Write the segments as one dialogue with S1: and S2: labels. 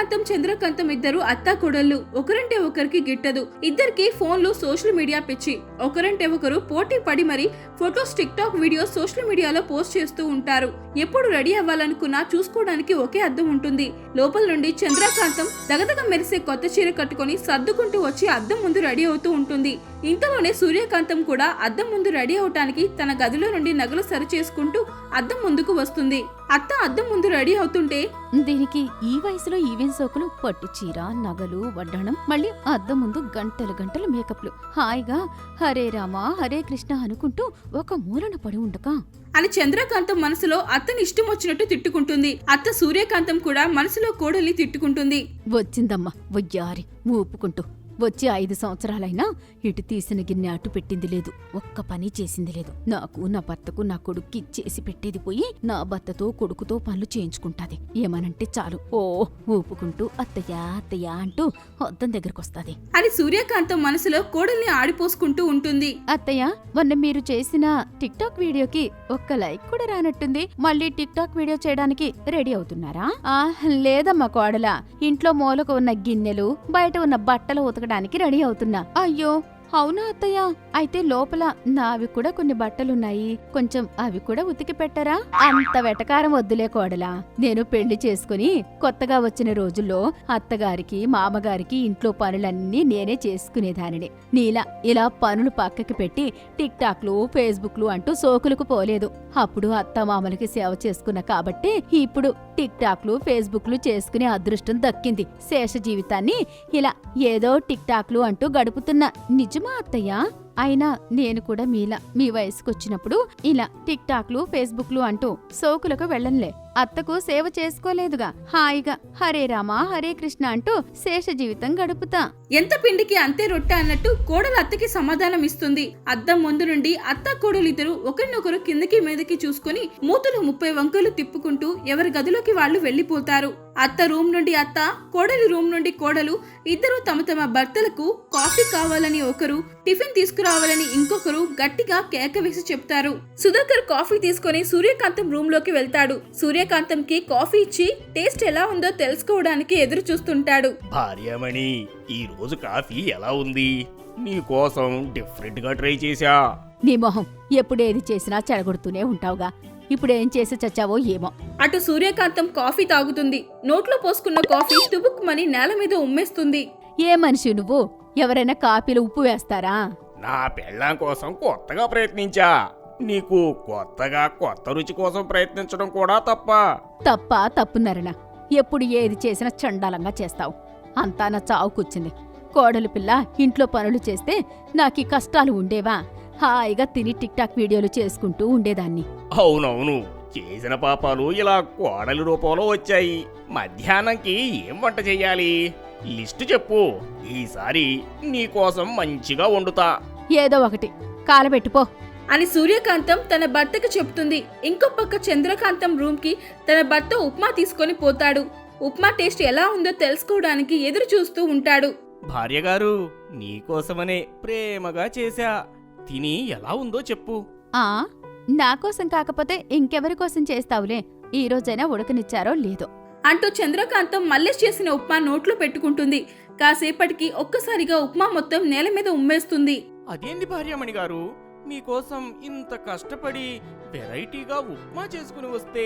S1: సూర్యకాంతం చంద్రకాంతం ఇద్దరు అత్తా కోడళ్ళు. ఒకరంటే ఒకరికి గిట్టదు. ఇద్దరికి ఫోన్లు, సోషల్ మీడియా పిచ్చి. ఒకరంటే ఒకరు పోటీ పడి మరి photos, tick talk videos social మీడియాలో పోస్ట్ చేస్తూ ఉంటారు. ఎప్పుడు రెడీ అవ్వాలనుకున్నా చూసుకోవడానికి ఒకే అద్దం ఉంటుంది. లోపల నుండి చంద్రకాంతం దగదగ మెరిసే కొత్త చీర కట్టుకుని సర్దుకుంటూ వచ్చి అద్దం ముందు రెడీ అవుతూ ఉంటుంది. ఇంతలోనే సూర్యకాంతం కూడా అద్దం ముందు రెడీ అవటానికి తన గదిలో నుండి నగలు సరి చేసుకుంటూ అద్దం ముందుకు వస్తుంది. అత్త అద్దం ముందు రెడీ అవుతుంటే,
S2: దీనికి ఈ వయసులో ఈవెన్ సోకులు, పట్టు చీర, నగలు, వడ్డాణం, మళ్ళీ అద్దం ముందు గంటలు గంటలు మేకప్లు, హాయిగా హరే రామ హరే కృష్ణ అనుకుంటూ ఒక మూలన పడి ఉండక
S1: అని చంద్రకాంతం మనసులో అత్తని ఇష్టం వచ్చినట్టు తిట్టుకుంటుంది. అత్త సూర్యకాంతం కూడా మనసులో కోడల్ని తిట్టుకుంటుంది.
S2: వచ్చిందమ్మా వయ్యారి ఊపుకుంటూ. వచ్చి 5 సంవత్సరాలైనా ఇటు తీసిన గిన్నె అటు పెట్టింది లేదు, ఒక్క పని చేసింది లేదు. నాకు, నా భర్తకు, నా కొడుక్కి చేసి పెట్టేది పోయి నా భర్తతో కొడుకుతో పనులు చేయించుకుంటాది. ఏమనంటే చాలు ఓ ఊపుకుంటూ అత్తయ్యా అత్తయ్యా అంటూ అద్దం దగ్గరకొస్తాది.
S1: అని సూర్యకాంతం మనసులో కోడల్ని ఆడిపోసుకుంటూ ఉంటుంది.
S2: అత్తయ్య, మొన్న మీరు చేసిన టిక్ టాక్ వీడియోకి ఒక్క లైక్ కూడా రానట్టుంది. మళ్ళీ టిక్ టాక్ వీడియో చేయడానికి రెడీ అవుతున్నారా? లేదమ్మా కోడలా, ఇంట్లో మూలకు ఉన్న గిన్నెలు, బయట ఉన్న బట్టలు ఉతకడానికి రెడీ అవుతున్నా. అయ్యో అవునా అత్తయ్య, అయితే లోపల నావి కూడా కొన్ని బట్టలున్నాయి, కొంచెం అవి కూడా ఉతికి పెట్టరా? అంత వెటకారం వద్దులే కోడలా. నేను పెళ్లి చేసుకుని కొత్తగా వచ్చిన రోజుల్లో అత్తగారికి, మామగారికి ఇంట్లో పనులన్నీ నేనే చేసుకునేదానిని. నీలా ఇలా పనులు పక్కకి పెట్టి టిక్ టాక్లు, ఫేస్బుక్లు అంటూ సోకులకు పోలేదు. అప్పుడు అత్త మామలకి సేవ చేసుకున్నా కాబట్టి ఇప్పుడు టిక్ టాక్లు, ఫేస్బుక్లు చేసుకునే అదృష్టం దక్కింది. శేష జీవితాన్ని ఇలా ఏదో టిక్ టాక్లు అంటూ గడుపుతున్నా. నిజమా అత్తయ్య? అయినా నేను కూడా మీలా మీ వయసుకొచ్చినప్పుడు ఇలా టిక్ టాక్లు, ఫేస్బుక్లు అంటూ సోకులకు వెళ్ళంలే. అత్తకు సేవ చేసుకోలేదుగా, హాయిగా హరే రామ హరే కృష్ణ అంటూ శేష జీవితం గడుపుతా.
S1: ఎంత పిండికి అంతే రొట్టె అన్నట్టు కోడలు అత్తకి సమాధానం ఇస్తుంది. అద్దం ముందు నుండి అత్త కోడలిద్దరు ఒకరినొకరు కిందకి మీదకి చూసుకుని మూతులు 30 వంకలు తిప్పుకుంటూ ఎవరి గదిలోకి వాళ్ళు వెళ్లిపోతారు. అత్త రూమ్ నుండి అత్త, కోడలి రూమ్ నుండి కోడలు ఇద్దరు తమ తమ భర్తలకు కాఫీ కావాలని ఒకరు, టిఫిన్ తీసుకురావాలని ఇంకొకరు గట్టిగా కేక వేసి చెప్తారు. సుధాకర్ కాఫీ తీసుకుని సూర్యకాంతం రూమ్ లోకి వెళ్తాడు. సూర్యకాంతంకి కాఫీ ఇచ్చి టేస్ట్ ఎలా ఉందో తెలుసుకోవడానికి ఎదురు చూస్తుంటాడు.
S3: భార్యమణి, ఈ రోజు కాఫీ ఎలా ఉంది? నీ కోసం డిఫరెంట్ గా ట్రై చేశా.
S2: నీ మొహం ఎప్పుడేది చేసినా చెడగొడుతూనే ఉంటావుగా, ఇప్పుడేం చేసి చచ్చావో ఏమో.
S1: అటు సూర్యకాంతం కాఫీ తాగుతుంది. నోట్లో పోసుకున్న కాఫీ తుబుక్కుమని నేల మీద ఉమ్మేస్తుంది.
S2: ఏ మనిషి నువ్వు? ఎవరైనా కాఫీలో ఉప్పు వేస్తారా?
S3: నా పెళ్ళాం కోసం కొత్తగా ప్రయత్నించా. నీకు కొత్తగా కొత్త రుచి కోసం ప్రయత్నించడం కూడా
S2: తప్పున్నారనా? ఎప్పుడు ఏది చేసినా చండాలంగా చేస్తావు. అంతా నా చావుకొచ్చింది. కోడలు పిల్ల ఇంట్లో పనులు చేస్తే నాకీ కష్టాలు ఉండేవా? హాయిగా తిని టిక్ టాక్ వీడియోలు చేసుకుంటూ ఉండేదాన్ని.
S3: అవునవును, చేసిన పాపాలు ఇలా కోడలి రూపంలో వచ్చాయి. మధ్యాహ్నంకి ఏం వంట చెయ్యాలి? లిస్టు చెప్పు. ఈసారి నీకోసం మంచిగా వండుతా.
S2: ఏదో ఒకటి కాలబెట్టుపో
S1: అని సూర్యకాంతం తన భర్తకు చెప్తుంది. ఇంకో పక్క చంద్రకాంతం రూమ్ కి తన భర్త ఉప్మా తీసుకొని పోతాడు. ఉప్మా టేస్ట్ ఎలా ఉందో తెలుసుకోవడానికి ఎదురు చూస్తూ ఉంటాడు.
S3: భార్యగారు, నీకోసమనే ప్రేమగా చేశా. తిని ఎలా ఉందో చెప్పు.
S2: నాకోసం కాకపోతే ఇంకెవరి కోసం చేస్తావులే. ఈ రోజైనా ఉడకనిచ్చారో లేదో
S1: అంటూ చంద్రకాంతం మల్లేష్ చేసిన ఉప్మా నోట్లో పెట్టుకుంటుంది. కాసేపటికి ఒక్కసారిగా ఉప్మా మొత్తం నేల మీద ఉమ్మేస్తుంది.
S3: అదేంది భార్యమణి గారు, మీకోసం ఇంత కష్టపడి వెరైటీగా ఉప్మా చేసుకుని వస్తే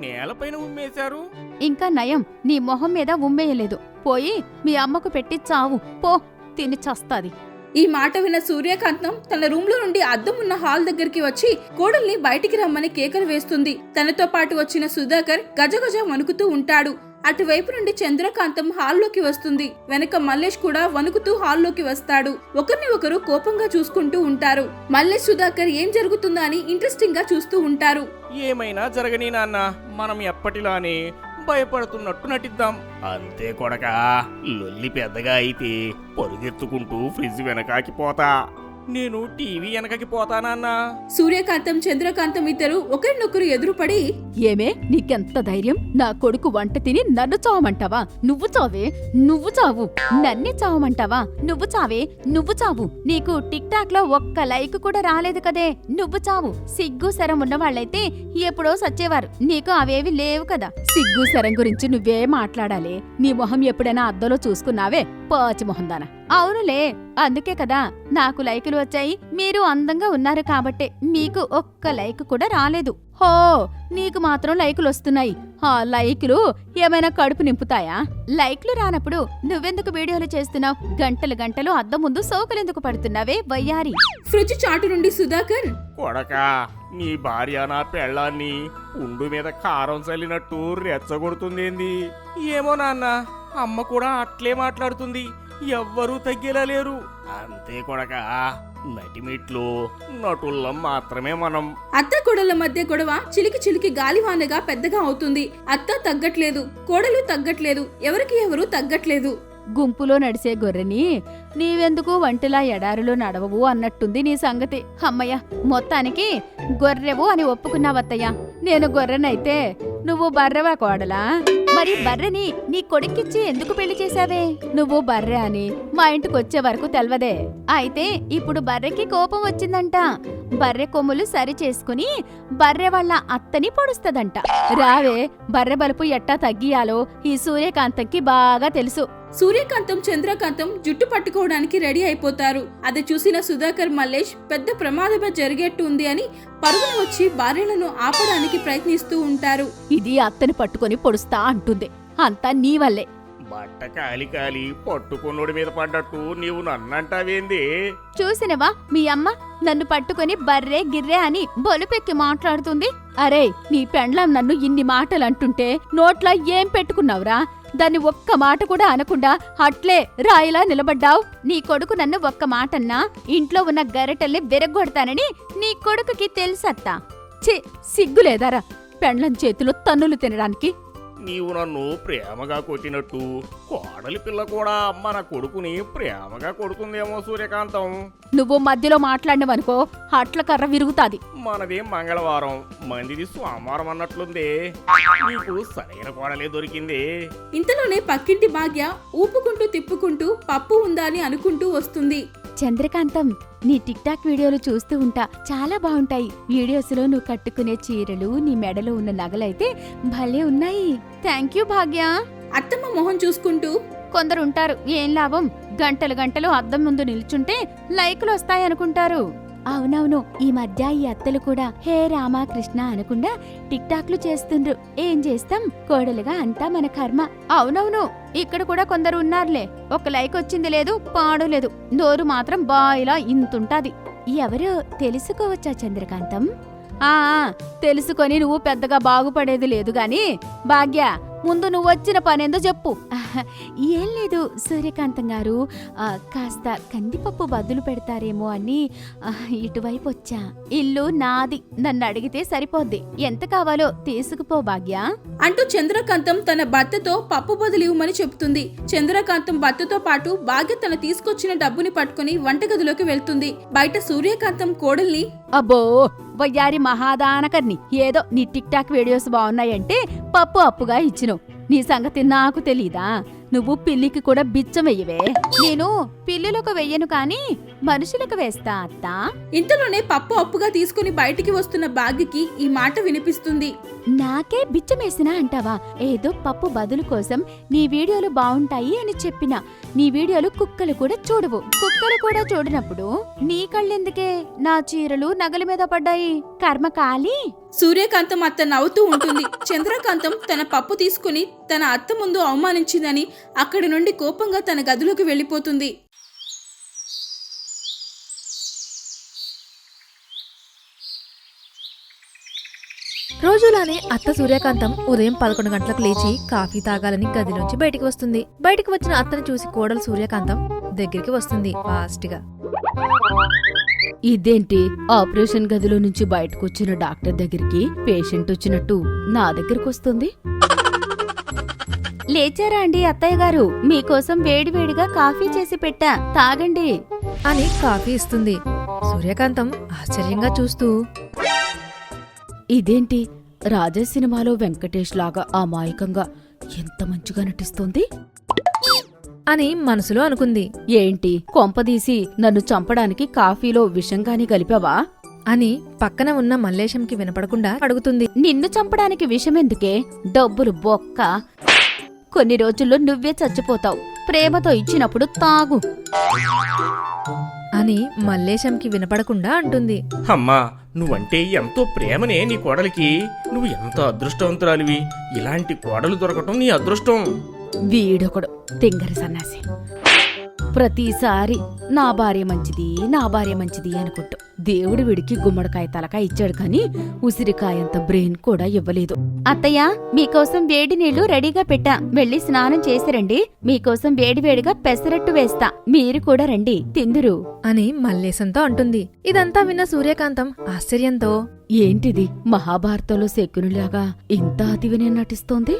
S3: నేలపైన ఉమ్మేశారు?
S2: ఇంకా నయం, నీ మొహం మీద ఉమ్మేయలేదు. పోయి మీ అమ్మకు పెట్టి చావు పో, తిని చస్తాది.
S1: ఈ మాట విన్న సూర్యకాంతం తన రూమ్ లో నుండి అద్దం ఉన్న హాల్ దగ్గరికి వచ్చి కోడల్ని బయటికి రమ్మని కేకలు వేస్తుంది. తనతో పాటు వచ్చిన సుధాకర్ గజగజ వణుకుతూ ఉంటాడు. అటువైపు నుండి చంద్రకాంతం హాల్లోకి వస్తుంది. వెనక మల్లేష్ కూడా వణుకుతూ హాల్లోకి వస్తాడు. ఒకరిని ఒకరు కోపంగా చూసుకుంటూ ఉంటారు. మల్లేష్, సుధాకర్ ఏం జరుగుతుందా అని ఇంట్రెస్టింగ్ గా చూస్తూ ఉంటారు.
S3: ఏమైనా జరగని నాన్న, మనం ఎప్పటిలానే భయపడుతున్నట్టు నటిద్దాం. అంతే కొడకా, లొల్లి పెద్దగా అయితే పరుగెత్తుకుంటూ ఫ్రిడ్జ్ వెనకాకి పోతా. నేను టీవీ వెనకకి పోతానన్నా.
S1: సూర్యకాంతం చంద్రకాంతం ఇద్దరు ఒకరినొకరు ఎదురుపడి
S2: ఏమే నీకెంత ధైర్యం? నా కొడుకు వంట తిని నన్ను చావమంటావా? నువ్వు చావే, నువ్వు చావు. నన్నే చావమంటావా? నువ్వు చావే, నువ్వు చావు. నీకు టిక్ టాక్ లో ఒక్క లైక్ కూడా రాలేదు కదే, నువ్వు చావు. సిగ్గు శరం ఉన్నవాళ్ళైతే ఎప్పుడో సచ్చేవారు, నీకు అవేవి లేవు కదా. సిగ్గు శరం గురించి నువ్వే మాట్లాడాలి. నీ మొహం ఎప్పుడైనా అద్దంలో చూసుకున్నావే, పాచి మొహం దానా? అవునులే, అందుకే కదా నాకు లైకులు వచ్చాయి. మీరు అందంగా ఉన్నారు కాబట్టే మీకు ఒక్క లైక్ కూడా రాలేదు. హో, నీకు మాత్రం లైకులు వస్తున్నాయి. ఆ లైకులు ఏమైనా కడుపు నింపుతాయా? లైక్లు రానప్పుడు నువ్వెందుకు వీడియోలు చేస్తున్నావు? గంటలు గంటలు అద్దం ముందు సోకులెందుకు పడుతున్నావే వయ్యారి?
S1: ఫ్రిడ్జ్ చాటు నుండి సుధాకర్
S3: కొడకా, నీ భార్య నా పెళ్ళాన్ని ఉండు మీద కారం చల్లినట్టు రెచ్చగొడుతుందేంది? ఏమో నాన్న, అమ్మ కూడా అట్లే మాట్లాడుతుంది. ఎవ్వరూ తగ్గేలా లేరు. అంతే కొడకా, నటిమిట్లు నటుల్లం మాత్రమే మనం.
S1: అత్త కోడళ్ల మధ్య గొడవ చిలికి చిలికి గాలివానగా పెద్దగా అవుతుంది. అత్త తగ్గట్లేదు, కోడలు తగ్గట్లేదు, ఎవరికి ఎవరు తగ్గట్లేదు.
S2: గుంపులో నడిసే గొర్రెని నీవెందుకు వంటిలా ఎడారిలో నడవవు అన్నట్టుంది నీ సంగతి. అమ్మయ్య, మొత్తానికి గొర్రెవు అని ఒప్పుకున్నావత్తయ్యా. నేను గొర్రెనైతే నువ్వు బర్రెవా కోడలా? మరి బర్రెని నీ కొడుక్కిచ్చి ఎందుకు పెళ్లి చేశావే? నువ్వు బర్రె అని మా ఇంటికొచ్చే వరకు తెల్వదే. అయితే ఇప్పుడు బర్రెకి కోపం వచ్చిందంట. బర్రె కొమ్ములు సరి చేసుకుని బర్రె వాళ్ళ అత్తని పొడుస్తదంట. రావే, బర్రె బలుపు ఎట్టా తగ్గియాలో ఈ సూర్యకాంతంకి బాగా తెలుసు.
S1: సూర్యకాంతం చంద్రకాంతం జుట్టు పట్టుకోవడానికి రెడీ అయిపోతారు. అది చూసిన సుధాకర్ మల్లేష్ పెద్ద ప్రమాదమే జరిగేట్టు ఉంది అని పరుగున వచ్చి భార్యలను ఆపడానికి ప్రయత్నిస్తూ ఉంటారు.
S2: ఇది అత్తని పట్టుకొని పొడుస్తా అంటుంది. అంతా నీ వల్లే.
S3: బట్ట కాలి కాలి పట్టుకున్నోడి మీద పడ్డట్టు నీవు నన్నంటావేంది?
S2: చూసినవా మీ అమ్మ నన్ను పట్టుకొని బర్రే గిర్రే అని బొలుపెక్కి మాట్లాడుతుంది. అరే, నీ పెండ్లం నన్ను ఇన్ని మాటలు అంటుంటే నోట్లా ఏం పెట్టుకున్నావురా? దాన్ని ఒక్క మాట కూడా అనకుండా అట్లే రాయిలా నిలబడ్డావు. నీ కొడుకు నన్ను ఒక్క మాటన్నా ఇంట్లో ఉన్న గరెటల్ని విరగ్గొడతానని నీ కొడుకుకి తెలుసత్తా. ఛీ, సిగ్గులేదారా పెండ్లం చేతిలో తన్నులు తినడానికి?
S3: నీవు నన్ను ప్రేమగా కొట్టినట్టు కోడలి పిల్ల కూడా మన కొడుకుని ప్రేమగా కొడుతుందేమో సూర్యకాంతం.
S2: నువ్వు మధ్యలో మాట్లాడినవనుకో అట్ల కర్ర విరుగుతాది.
S3: మనది మంగళవారం, మందిది సోమవారం అన్నట్లుందే. నీకు సరైన కోడలే దొరికింది.
S1: ఇంతలోనే పక్కింటి భాగ్య ఊపుకుంటూ తిప్పుకుంటూ పప్పు ఉందా అని అనుకుంటూ వస్తుంది.
S2: చంద్రకాంతం, నీ టిక్ టాక్ వీడియోలు చూస్తూ ఉంటా, చాలా బాగుంటాయి. వీడియోస్లో నువ్వు కట్టుకునే చీరలు, నీ మెడలో ఉన్న నగలైతే భలే ఉన్నాయి. థ్యాంక్ యూ భాగ్య.
S1: అత్తమ్మ మొహం చూసుకుంటూ
S2: కొందరుంటారు, ఏం లాభం, గంటలు గంటలు అద్దం ముందు నిల్చుంటే లైకులు వస్తాయనుకుంటారు. అవునవును, ఈ మధ్య ఈ అత్తలు కూడా హే రామా కృష్ణ అనకుండా టిక్ టాక్లు చేస్తుండ్రు. ఏం చేస్తాం, కోడలుగా అంతా మన కర్మ. అవునవును, ఇక్కడ కూడా కొందరు ఉన్నారులే. ఒక లైక్ వచ్చింది లేదు, పాడు లేదు, నోరు మాత్రం బాయిలా ఇంతుంటాది. ఎవరో తెలుసుకోవచ్చా చంద్రకాంతం? ఆ తెలుసుకొని నువ్వు పెద్దగా బాగుపడేది లేదు గాని భాగ్య, ముందు నువ్వు వచ్చిన పనేందో చెప్పు. ఏం లేదు సూర్యకాంతం గారు, కాస్త కందిపప్పు బదులు పెడతారేమో అని ఇటువైపు వచ్చా. ఇల్లు నాది, నన్ను అడిగితే సరిపోద్ది. ఎంత కావాలో తీసుకుపో భాగ్య
S1: అంటూ చంద్రకాంతం తన భర్తతో పప్పు బదులు ఇవ్వమని చెప్తుంది. చంద్రకాంతం భర్తతో పాటు భాగ్య తన తీసుకొచ్చిన డబ్బుని పట్టుకుని వంటగదిలోకి వెళ్తుంది. బయట సూర్యకాంతం కోడల్ని
S2: అబ్బో వయ్యారి మహాదానకర్ని, ఏదో నీ టిక్ టాక్ వీడియోస్ బాగున్నాయంటే పప్పు అప్పుగా ఇచ్చినవు. నీ సంగతి నాకు తెలీదా? నువ్వు పిల్లికి కూడా బిచ్చం వెయ్యవే. నేను పిల్లులకు వెయ్యను కాని మనుషులకు వేస్తా అత్తా.
S1: ఇంతలోనే పప్పు అప్పుగా తీసుకుని బయటికి వస్తున్న భాగ్యకి ఈ మాట వినిపిస్తుంది.
S2: నాకే బిచ్చమేసినా అంటావా? ఏదో పప్పు బదులు కోసం నీ వీడియోలు బాగుంటాయి అని చెప్పినా నీ వీడియోలు కుక్కలు కూడా చూడవు. కుక్కలు కూడా చూడనప్పుడు నీ కళ్ళెందుకే నా చీరలు నగల మీద పడ్డాయి? కర్మకాలి.
S1: సూర్యకాంతం అత్త నవ్వుతూ ఉంటుంది. చంద్రకాంతం తన పప్పు తీసుకుని తన అత్త ముందు అవమానించిందని అక్కడి నుండి కోపంగా తన గదిలోకి వెళ్ళిపోతుంది.
S4: రోజులానే అత్త సూర్యకాంతం ఉదయం 11 గంటలకు లేచి కాఫీ తాగాలని గదిలోంచి బయటికి వస్తుంది. బయటికి వచ్చిన అత్తని చూసి కోడలు సూర్యకాంతం దగ్గరికి వస్తుంది ఫాస్ట్ గా.
S2: ఇదేంటి, ఆపరేషన్ గదిలో నుంచి బయటకొచ్చిన డాక్టర్ దగ్గరికి పేషెంట్ వచ్చినట్టు నా దగ్గరకు వస్తుంది? లేచారా అండి అత్తయ్య గారు? మీకోసం వేడివేడిగా కాఫీ చేసి పెట్టా, తాగండి.
S4: అని కాఫీ ఇస్తుంది. సూర్యకాంతం ఆశ్చర్యంగా చూస్తూ
S2: ఇదేంటి రాజా సినిమాలో వెంకటేష్ లాగా అమాయకంగా ఎంత మంచిగా నటిస్తోంది
S4: అని మనసులో అనుకుంది.
S2: ఏంటి కొంపదీసి నన్ను చంపడానికి కాఫీలో విషంగాని కలిపావా
S4: అని పక్కన ఉన్న మల్లేశంకి వినపడకుండా అడుగుతుంది.
S2: నిన్ను చంపడానికి విషమెందుకే, డబ్బులు బొక్క, కొన్ని రోజుల్లో నువ్వే చచ్చిపోతావు, ప్రేమతో ఇచ్చినప్పుడు తాగు
S4: అని మల్లేశంకి వినపడకుండా అంటుంది.
S3: అమ్మా, నువ్వంటే ఎంతో ప్రేమనే నీ కోడలికి. నువ్వు ఎంత అదృష్టవంతురాలివి. ఇలాంటి కోడలు దొరకటం నీ అదృష్టం.
S2: వీడొకడు తింగరి సన్నాసి, ప్రతిసారి నా భార్య మంచిది నా భార్య మంచిది అనుకుంటూ దేవుడు వీడికి గుమ్మడికాయ తలకాయ ఇచ్చాడు కానీ ఉసిరికాయంత బ్రెయిన్ కూడా ఇవ్వలేదు. అత్తయ్య, మీకోసం వేడి నీళ్లు రెడీగా పెట్టా, వెళ్ళి స్నానం చేసిరండి. మీకోసం వేడివేడిగా పెసరట్టు వేస్తా, మీరు కూడా రండి తిందురు
S4: అని మల్లేశంతో అంటుంది. ఇదంతా విన్న సూర్యకాంతం ఆశ్చర్యంతో
S2: ఏంటిది మహాభారతంలో శకునులాగా ఇంత అతివినే నటిస్తోంది?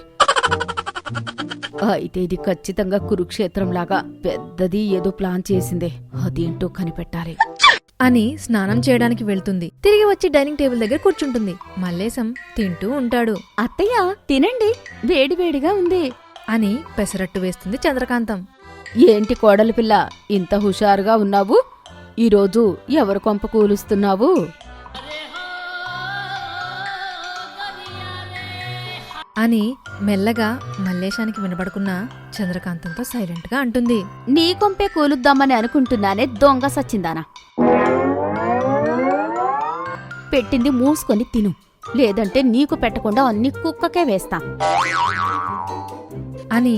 S2: అయితే ఇది ఖచ్చితంగా కురుక్షేత్రంలాగా పెద్దది ఏదో ప్లాన్ చేసిందే, అదేంటో కనిపెట్టాలి
S4: అని స్నానం చేయడానికి వెళ్తుంది. తిరిగి వచ్చి డైనింగ్ టేబుల్ దగ్గర కూర్చుంటుంది. మల్లేశం తింటూ ఉంటాడు.
S2: అత్తయ్య తినండి, వేడివేడిగా ఉంది
S4: అని పెసరట్టు వేస్తుంది చంద్రకాంతం.
S2: ఏంటి కోడలి పిల్ల ఇంత హుషారుగా ఉన్నావు? ఈరోజు ఎవరు కొంప కూలుస్తున్నావు?
S4: అని మెల్లగా మల్లేశానికి వినపడుకున్న చంద్రకాంతంతో సైలెంట్ గా అంటుంది.
S2: నీ కొంపే కూలుద్దామని అనుకుంటున్నానే దొంగ సచ్చిందానా. పెట్టింది మూసుకొని తిను, లేదంటే నీకు పెట్టకుండా అన్ని కుక్కకే వేస్తా
S4: అని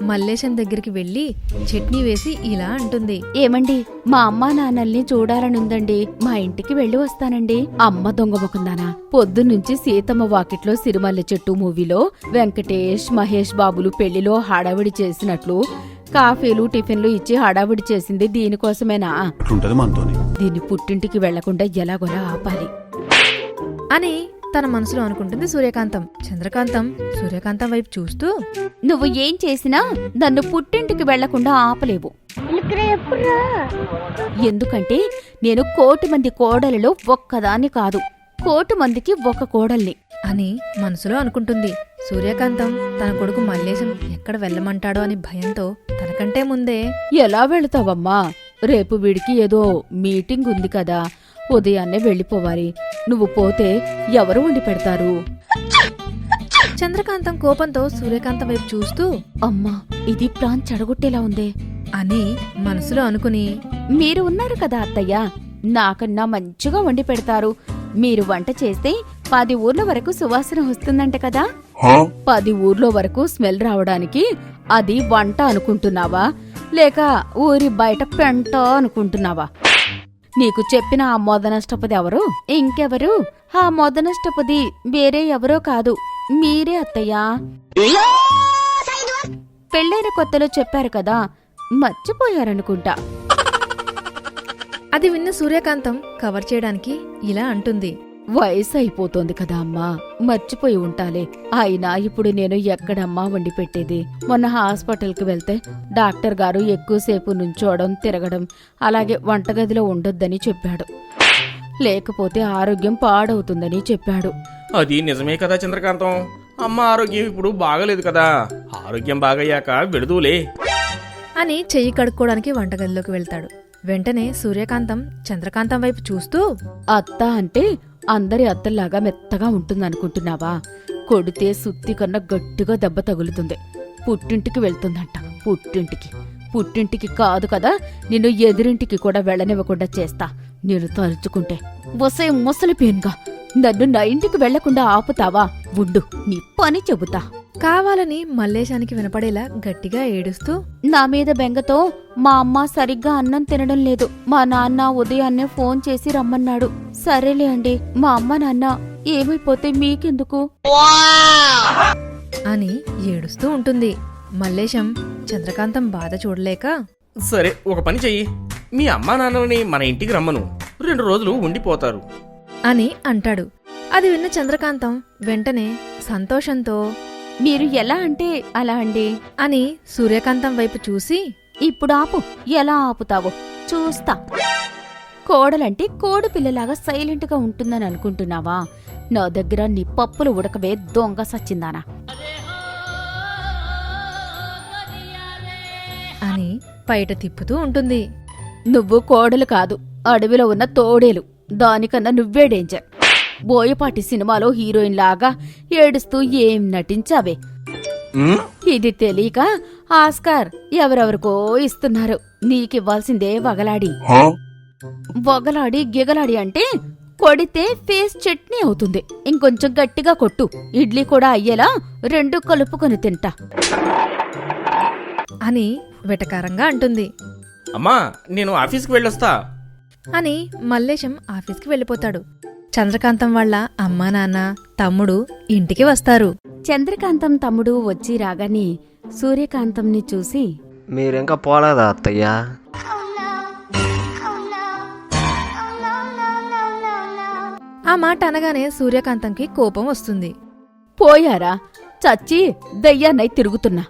S4: మల్లేశం దగ్గరికి వెళ్లి చట్నీ వేసి ఇలా అంటుంది.
S2: ఏమండి, మా అమ్మా నాన్నల్ని చూడాలనుందండి, మా ఇంటికి వెళ్ళి వస్తానండి. అమ్మ దొంగ ముకుందానా, పొద్దున్నుంచి సీతమ్మ వాకిట్లో సిరిమల్లె చెట్టు మూవీలో వెంకటేష్ మహేష్ బాబులు పెళ్లిలో హడావిడి చేసినట్లు కాఫీలు టిఫిన్లు ఇచ్చి హడావిడి చేసింది దీనికోసమేనా? దీన్ని పుట్టింటికి వెళ్లకుండా ఎలాగోలా ఆపాలి
S4: అని తన మనసులో అనుకుంటుంది సూర్యకాంతం. చంద్రకాంతం సూర్యకాంతం వైపు చూస్తూ
S2: నువ్వు ఏం చేసినా నన్ను పుట్టింటికి వెళ్లకుండా ఆపలేవు. ఎందుకంటే నేను 1,000,000 మంది కోడలిలో ఒక్కదాన్ని కాదు, 1,000,000 మందికి ఒక కోడల్ని
S4: అని మనసులో అనుకుంటుంది. సూర్యకాంతం తన కొడుకు మల్లేశం ఎక్కడ వెళ్ళమంటాడో అని భయంతో తనకంటే ముందే
S2: ఎలా వెళతావమ్మా? రేపు వీడికి ఏదో మీటింగ్ ఉంది కదా, ఉదయాన్నే వెళ్ళిపోవాలి. నువ్వు పోతే ఎవరు వండి పెడతారు?
S4: చంద్రకాంతం కోపంతో సూర్యకాంతం వైపు చూస్తూ
S2: అమ్మా, ఇది ప్లాన్ చెడగొట్టేలా ఉందే
S4: అని మనసులో అనుకుని
S2: మీరు ఉన్నారు కదా అత్తయ్య, నాకన్నా మంచిగా వండి పెడతారు. మీరు వంట చేస్తే 10 ఊర్ల వరకు సువాసన వస్తుందంట కదా. 10 ఊర్ల వరకు స్మెల్ రావడానికి అది వంట అనుకుంటున్నావా, లేక ఊరి బయట పెంట అనుకుంటున్నావా? నీకు చెప్పిన ఆ మొదనష్టపది ఎవరు? ఇంకెవరు? ఆ మొదనష్టపది వేరే ఎవరో కాదు, మీరే అత్తయ్యా. పెళ్ళైన కొత్తలో చెప్పారు కదా, మర్చిపోయారనుకుంటా.
S4: అది విన్న సూర్యకాంతం కవర్ చేయడానికి ఇలా అంటుంది.
S2: వయసు అయిపోతోంది కదా అమ్మా, మర్చిపోయి ఉంటాలే. అయినా ఇప్పుడు నేను ఎక్కడమ్మా వండి పెట్టేది? మొన్న హాస్పిటల్కి వెళ్తే డాక్టర్ గారు ఎక్కువసేపు నుంచోవడం తిరగడం అలాగే వంటగదిలో ఉండొద్దని చెప్పాడు, లేకపోతే ఆరోగ్యం పాడవుతుందని చెప్పాడు.
S3: అది నిజమే కదా చంద్రకాంతం. అమ్మ ఆరోగ్యం ఇప్పుడు బాగలేదు కదా, ఆరోగ్యం బాగయ్యాక వెళుదూలే
S4: అని చెయ్యి కడుక్కోవడానికి వంటగదిలోకి వెళ్తాడు. వెంటనే సూర్యకాంతం చంద్రకాంతం వైపు చూస్తూ
S2: అత్త అంటే అందరి అత్తల్లాగా మెత్తగా ఉంటుందనుకుంటున్నావా? కొడితే సుత్తి కన్నా గట్టిగా దెబ్బ తగులుతుంది. పుట్టింటికి వెళ్తుందంట. పుట్టింటికి కాదు కదా, నిన్ను ఎదురింటికి కూడా వెళ్ళనివ్వకుండా చేస్తా నేను తలుచుకుంటే. వసే ముసలి పేన్గా నన్ను నా ఇంటికి వెళ్లకుండా ఆపుతావా? ఉండు, నీ పని చెబుతా.
S4: కావాలని మల్లేశానికి వినపడేలా గట్టిగా ఏడుస్తూ
S2: నా మీద బెంగతో మా అమ్మ సరిగ్గా అన్నం తినడం లేదు. మా నాన్న ఉదయాన్నే ఫోన్ చేసి రమ్మన్నాడు. సరేలే అండి, మా అమ్మ నాన్న ఏమైపోతే మీకెందుకు
S4: అని ఏడుస్తూ ఉంటుంది. మల్లేశం చంద్రకాంతం బాధ చూడలేక
S3: సరే, ఒక పని చెయ్యి. మీ అమ్మా నాన్నని మన ఇంటికి రమ్మను, 2 రోజులు ఉండిపోతారు
S4: అని అంటాడు. అది విన్న చంద్రకాంతం వెంటనే సంతోషంతో
S2: మీరు ఎలా అంటే అలా అండి
S4: అని సూర్యకాంతం వైపు చూసి
S2: ఇప్పుడు ఆపు, ఎలా ఆపుతావు? చూస్తా. కోడలంటే కోడి పిల్లలాగా సైలెంట్గా ఉంటుందని అనుకుంటున్నావా? నా దగ్గర నీ పప్పులు ఉడకవే దొంగ సచ్చిందానా.
S4: అని బయట తిప్పుతూ ఉంటుంది.
S2: నువ్వు కోడలు కాదు, అడవిలో ఉన్న తోడేలు. దానికన్నా నువ్వే డేంజర్. బోయపాటి సినిమాలో హీరోయిన్ లాగా ఏడుస్తూ ఏం నటించావే. ఇది తెలియక ఆస్కార్ ఎవరెవరికో ఇస్తున్నారు. నీకివ్వాల్సిందే వగలాడి. వగలాడి గిగలాడి అంటే కొడితే ఫేస్ చట్నీ అవుతుంది. ఇంకొంచెం గట్టిగా కొట్టు, ఇడ్లీ కూడా అయ్యేలా రెండు కలుపుకొని తింటా
S4: అని వెటకారంగా అంటుంది.
S3: అమ్మా నేను ఆఫీస్కి వెళ్ళొస్తా
S4: అని మల్లేశం ఆఫీస్కి వెళ్ళిపోతాడు. చంద్రకాంతం వాళ్ళ అమ్మా నాన్న తమ్ముడు ఇంటికి వస్తారు.
S2: చంద్రకాంతం తమ్ముడు వచ్చి రాగానే సూర్యకాంతంని చూసి,
S5: మీరింకా పోలేదా అత్తయ్య?
S4: ఆ మాట అనగానే సూర్యకాంతంకి కోపం వస్తుంది.
S2: పోయారా? చచ్చి దయ్యాన్నై తిరుగుతున్నా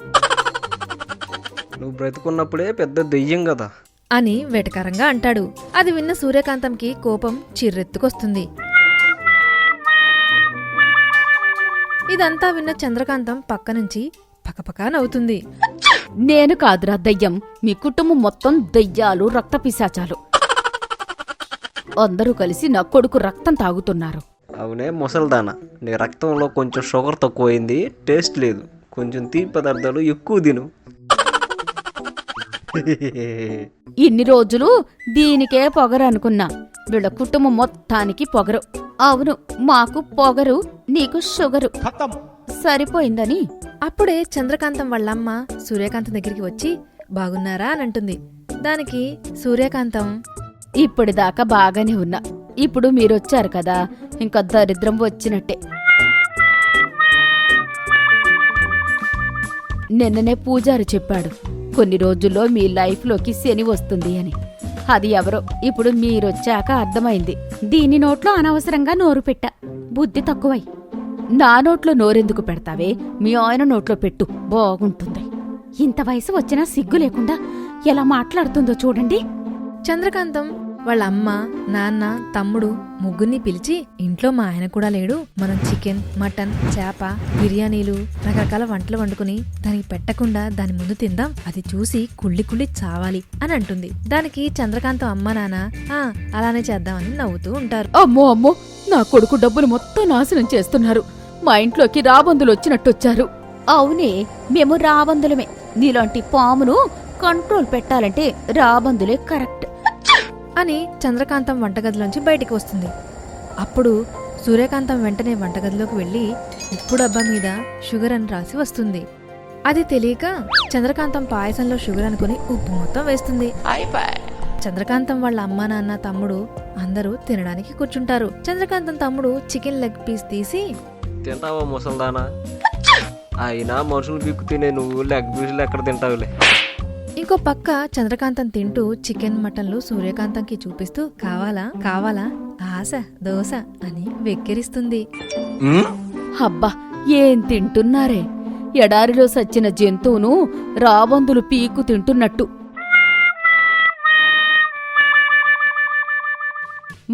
S5: నువ్వు బ్రతుకున్నప్పుడే పెద్ద దెయ్యం కదా
S4: అని వెటకారంగా అంటాడు. అది విన్న సూర్యకాంతంకి కోపం చిర్రెత్తుకొస్తుంది. ఇదంతా విన్న చంద్రకాంతం పక్కనుంచి పకపకా నవ్వుతుంది.
S2: నేను కాదురా దయ్యం, మీ కుటుంబం మొత్తం దయ్యాలు, రక్త పిశాచాలు. అందరూ కలిసి నా కొడుకు రక్తం తాగుతున్నారు.
S5: అవునే ముసల్దానా, నీ రక్తంలో కొంచెం షుగర్ తక్కువైంది, టేస్ట్ లేదు. కొంచెం తీపి పదార్థాలు ఎక్కువ తిను.
S2: ఇన్ని రోజులు దీనికే పొగరు అనుకున్నా. వీళ్ళ కుటుంబం మొత్తానికి పొగరు. అవును, మాకు పొగరు, నీకు షుగరు. సరిపోయిందని
S4: అప్పుడే చంద్రకాంతం వాళ్ళమ్మ సూర్యకాంతం దగ్గరికి వచ్చి బాగున్నారా అని అంటుంది. దానికి సూర్యకాంతం,
S2: ఇప్పటిదాకా బాగానే ఉన్నా. ఇప్పుడు మీరొచ్చారు కదా, ఇంకా దరిద్రం వచ్చినట్టే. నిన్ననే పూజారి చెప్పాడు, కొన్ని రోజుల్లో మీ లైఫ్లోకి శని వస్తుంది అని. అది ఎవరో ఇప్పుడు మీరొచ్చాక అర్థమైంది. దీని నోట్లో అనవసరంగా నోరు పెట్టా. బుద్ధి తక్కువై. నా నోట్లో నోరెందుకు పెడతావే? మీ ఆయన నోట్లో పెట్టు, బాగుంటుంది. ఇంత వయసు వచ్చినా సిగ్గు లేకుండా ఎలా మాట్లాడుతుందో చూడండి.
S4: చంద్రకాంతం వాళ్ళ అమ్మ నాన్న తమ్ముడు ముగ్గురిని పిలిచి, ఇంట్లో మా ఆయన కూడా లేడు, మనం చికెన్ మటన్ చేప బిర్యానీలు రకరకాల వంటలు వండుకుని దానికి పెట్టకుండా దాని ముందు తిందాం, అది చూసి కుళ్ళి కుళ్ళి చావాలి అని అంటుంది. దానికి చంద్రకాంతం అమ్మ నాన్న అలానే చేద్దామని నవ్వుతూ ఉంటారు.
S2: అమ్మో అమ్మో, నా కొడుకు డబ్బులు మొత్తం నాశనం చేస్తున్నారు. మా ఇంట్లోకి రాబందులు వచ్చినట్టొచ్చారు. అవునే, మేము రాబందులమే. నీలాంటి పామును కంట్రోల్ పెట్టాలంటే రాబందులే కరెక్ట్
S4: అని చంద్రకాంతం వంటగదిలోంచి బయటికి వస్తుంది. అప్పుడు సూర్యకాంతం వెంటనే వంటగదిలోకి వెళ్లి ఉప్పు డబ్బా మీద షుగర్ అని రాసి వస్తుంది. అది తెలియక చంద్రకాంతం పాయసంలో షుగర్ అనుకుని ఉప్పు మొత్తం వేస్తుంది. చంద్రకాంతం వాళ్ళ అమ్మా నాన్న తమ్ముడు అందరూ తినడానికి కూర్చుంటారు. చంద్రకాంతం తమ్ముడు చికెన్ లెగ్ పీస్ తీసి,
S5: తింటావా ముసల్దానా? అయినా మనుషులు బిక్కు తినే నువ్వు లెగ్ పీసులు ఎక్కడ తింటావులే.
S4: ఇంకో పక్క చంద్రకాంతం తింటూ చికెన్ మటన్లు సూర్యకాంతంకి చూపిస్తూ కావాలా కావాలా ఆశ దోశ అని వెక్కిరిస్తుంది.
S2: అబ్బా, ఏం తింటున్నారే? ఎడారిలో సచ్చిన జంతువును రాబందులు పీకు తింటున్నట్టు.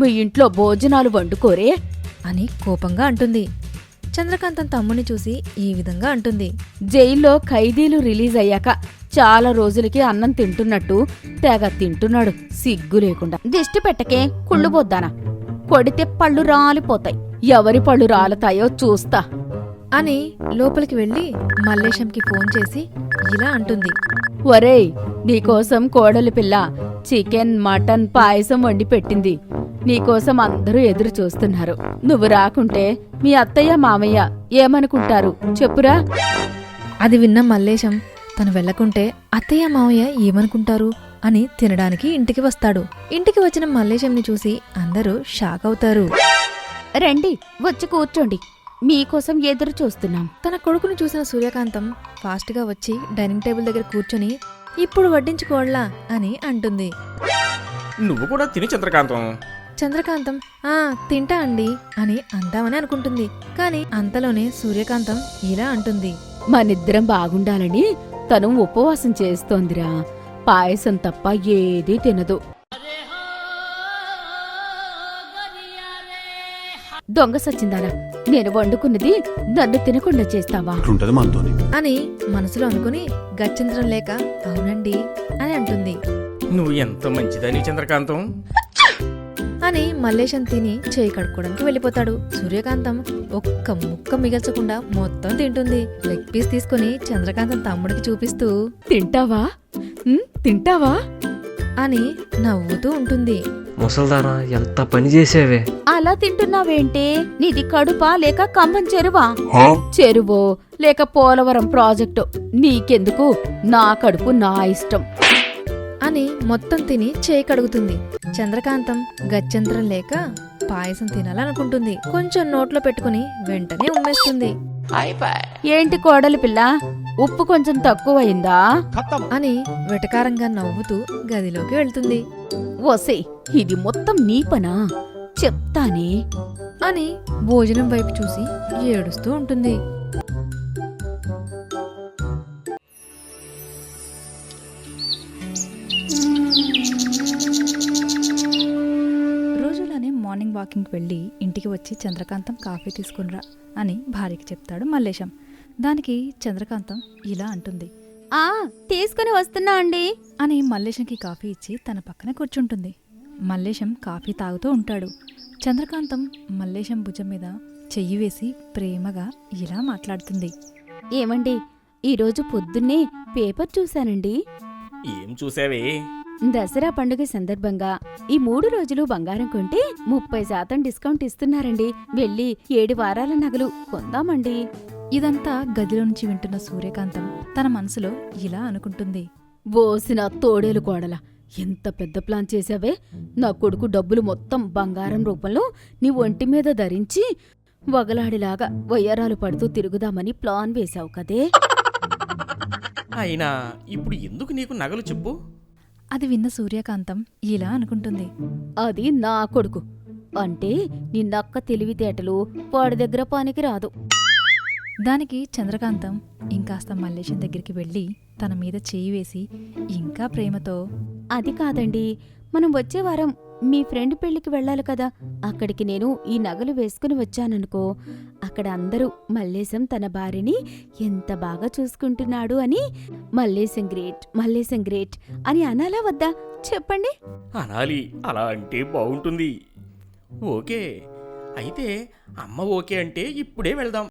S2: మీ ఇంట్లో భోజనాలు వండుకోరే
S4: అని కోపంగా అంటుంది. చంద్రకాంతం తమ్ముని చూసి ఈ విధంగా అంటుంది.
S2: జైల్లో ఖైదీలు రిలీజ్ అయ్యాక చాలా రోజులకి అన్నం తింటున్నట్టు తెగ తింటున్నాడు, సిగ్గు లేకుండా. దిష్టి పెట్టకే, కుళ్ళుబోద్దానా. కొడితే పళ్ళు రాలిపోతాయి. ఎవరి పళ్ళు రాలతాయో చూస్తా
S4: అని లోపలికి వెళ్లి మల్లేశంకి ఫోన్ చేసి ఇలా అంటుంది.
S2: ఒరేయ్, నీకోసం కోడలి పిల్ల చికెన్ మటన్ పాయసం వండి పెట్టింది. నీకోసం అందరూ ఎదురు చూస్తున్నారు. నువ్వు రాకుంటే మీ అత్తయ్య మామయ్య ఏమనుకుంటారు చెప్పురా?
S4: అది విన్న మల్లేశం తను వెళ్లకుంటే అత్తయ్య మామయ్య ఏమనుకుంటారు అని తినడానికి ఇంటికి వస్తాడు. ఇంటికి వచ్చిన మల్లేశంని చూసి అందరూ షాక్ అవుతారు.
S2: రండి, వచ్చి కూర్చోండి, మీకోసం ఎదురు చూస్తున్నాం.
S4: తన కొడుకును చూసిన సూర్యకాంతం ఫాస్ట్ గా వచ్చి డైనింగ్ టేబుల్ దగ్గర కూర్చొని ఇప్పుడు వడ్డించుకోడ్లా అని అంటుంది.
S3: నువ్వు కూడా తిని చంద్రకాంతం.
S4: చంద్రకాంతం తింటా అండి అని అందామని అనుకుంటుంది. కాని అంతలోనే సూర్యకాంతం ఇలా అంటుంది.
S2: మనిద్దరం బాగుండాలని తను ఉపవాసం చేస్తోందిరా. పాయసం తప్ప ఏదీ తినదు. దొంగ సచ్చిందానా, నేను వండుకున్నది నన్ను తినకుండా చేస్తావా
S4: అని మనసులో అనుకుని గత్యంతరం లేక అవునండి అని అంటుంది.
S3: నువ్వు ఎంత మంచిదని చంద్రకాంతం.
S4: అని మల్లేశం తిని చేయి కడుక్కోవడానికి వెళ్ళిపోతాడు. సూర్యకాంతం ఒక్క ముక్క మిగల్చకుండా మొత్తం తింటుంది. లెగ్ పీస్ తీసుకుని చంద్రకాంతం తమ్ముడికి చూపిస్తూ
S2: తింటావా తింటావా
S4: అని నవ్వుతూ ఉంటుంది.
S5: ముసల్దానా ఎంత పని చేసావే.
S2: అలా తింటున్నావేంటే? నీది కడుపా లేక కంబం చెరువా? చెరువో లేక పోలవరం ప్రాజెక్టు నీకెందుకు, నా కడుపు నా ఇష్టం
S4: అని మొత్తం తిని చేయి కడుగుతుంది. చంద్రకాంతం గత్యంతరం లేక పాయసం తినాలనుకుంటుంది. కొంచెం నోట్లో పెట్టుకుని వెంటనే ఉమ్మేస్తుంది.
S2: ఏంటి కోడలి పిల్ల, ఉప్పు కొంచెం తక్కువయిందా
S4: అని వెటకారంగా నవ్వుతూ గదిలోకి వెళ్తుంది.
S2: ఓసే, ఇది మొత్తం నీ పనా? చెప్తానే
S4: అని భోజనం వైపు చూసి ఏడుస్తూ ఉంటుంది.
S6: రోజులానే మార్నింగ్ వాకింగ్కి వెళ్ళి ఇంటికి వచ్చి చంద్రకాంతం కాఫీ తీసుకునిరా అని భార్యకి చెప్తాడు మల్లేశం. దానికి చంద్రకాంతం ఇలా అంటుంది,
S2: తీసుకుని వస్తున్నా అండి
S6: అని మల్లేశంకి కాఫీ ఇచ్చి తన పక్కన కూర్చుంటుంది. మల్లేశం కాఫీ తాగుతూ ఉంటాడు. చంద్రకాంతం మల్లేశం భుజం మీద చెయ్యి వేసి ప్రేమగా ఇలా మాట్లాడుతుంది.
S2: ఏమండి, ఈరోజు పొద్దున్నే పేపర్ చూశానండి.
S3: ఏం చూసావే?
S2: దసరా పండుగ సందర్భంగా ఈ 3 రోజులు బంగారం కొంటే 30% డిస్కౌంట్ ఇస్తున్నారండి. వెళ్ళి 7 వారాల నగలు కొందామండి.
S6: ఇదంతా గదిలో నుంచి వింటున్న సూర్యకాంతం తన మనసులో ఇలా అనుకుంటుంది.
S2: ఓసిన తోడేలు కోడల, ఎంత పెద్ద ప్లాన్ చేశావే! నా కొడుకు డబ్బులు మొత్తం బంగారం రూపంలో నీ ఒంటి మీద ధరించి వగలాడిలాగా వయ్యారాలు పడుతూ తిరుగుదామని ప్లాన్ వేశావు కదే.
S3: అయినా ఇప్పుడు ఎందుకు నీకు నగలు చెప్పు?
S6: అది విన్న సూర్యకాంతం ఇలా అనుకుంటుంది.
S2: అది నా కొడుకు అంటే నీ నక్క తెలివితేటలు వాడి దగ్గర పనికి రాదు.
S6: దానికి చంద్రకాంతం ఇంకాస్త మల్లేశం దగ్గరికి వెళ్ళి తన మీద చేయి వేసి ఇంకా ప్రేమతో,
S2: అది కాదండి, మనం వచ్చే వారం మీ ఫ్రెండ్ పెళ్లికి వెళ్ళాలి కదా, అక్కడికి నేను ఈ నగలు వేసుకుని వచ్చాననుకో, అక్కడ అందరూ మల్లేశం తన భార్యని ఎంత బాగా చూసుకుంటున్నాడు అని మల్లేశం గ్రేట్ అని అనాలా వద్దా చెప్పండి?
S3: అనాలి. అలా అంటే బాగుంటుంది. ఓకే, అయితే అమ్మ ఓకే అంటే ఇప్పుడే వెళ్దాం.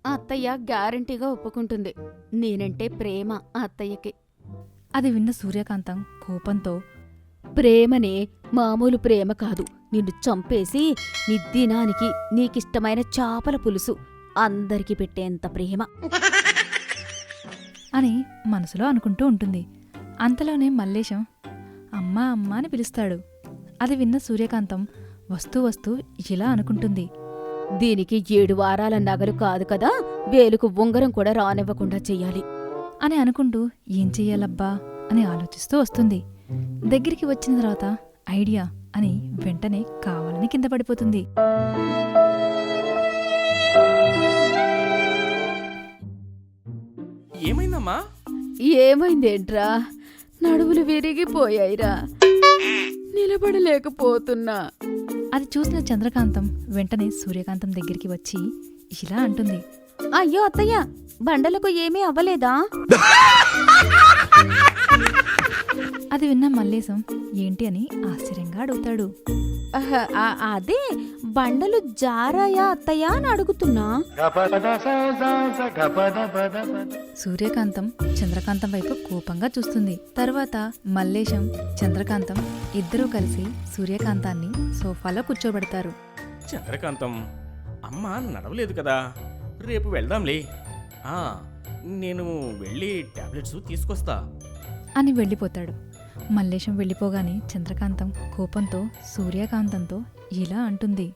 S2: అత్తయ్య గ్యారంటీగా ఒప్పుకుంటుంది. నేనంటే ప్రేమ అత్తయ్యకి.
S6: అది విన్న సూర్యకాంతం కోపంతో,
S2: ప్రేమనే మామూలు ప్రేమ కాదు, నిన్ను చంపేసి నీ దినానికి నీకిష్టమైన చాపల పులుసు అందరికి పెట్టేంత ప్రేమ
S6: అని మనసులో అనుకుంటూ ఉంటుంది. అంతలోనే మల్లేశం అమ్మా అమ్మా అని పిలుస్తాడు. అది విన్న సూర్యకాంతం వస్తూ ఇలా అనుకుంటుంది.
S2: దీనికి 7 వారాల నగలు కాదు కదా, వేలుకు ఉంగరం కూడా రానివ్వకుండా చెయ్యాలి
S6: అని అనుకుంటూ ఏం చెయ్యాలబ్బా అని ఆలోచిస్తూ వస్తుంది. దగ్గరికి వచ్చిన తర్వాత ఐడియా అని వెంటనే కావాలని కింద పడిపోతుంది.
S3: ఏమైందమ్మా?
S2: ఏమైందేంట్రా? నడువులు విరిగిపోయాయిరా, నిలబడలేకపోతున్నా.
S6: అది చూసిన చంద్రకాంతం వెంటనే సూర్యకాంతం దగ్గరికి వచ్చి ఇలా అంటుంది.
S2: అయ్యో అత్తయ్య, బండలకు ఏమీ అవ్వలేదా?
S6: అది విన్న మల్లేశం ఏంటి అని ఆశ్చర్యంగా అడుగుతాడు.
S2: అదే బండలు జారాయా అత్తయ్య అని అడుగుతున్నా.
S6: సూర్యకాంతం చంద్రకాంతం వైపు కోపంగా చూస్తుంది. తర్వాత మల్లేశం చంద్రకాంతం ఇద్దరూ కలిసి సూర్యకాంతాన్ని సోఫాలో కూర్చోబెడతారు.
S3: చంద్రకాంతం, అమ్మ నడవలేదు కదా, రేపు వెళ్దాంలే. నేను వెళ్ళి టాబ్లెట్స్ తీసుకొస్తా
S6: అని వెళ్ళిపోతాడు. మల్లేశం వెళ్ళిపోగానే చంద్రకాంతం కోపంతో సూర్యకాంతంతో ఇలా అంటుంది.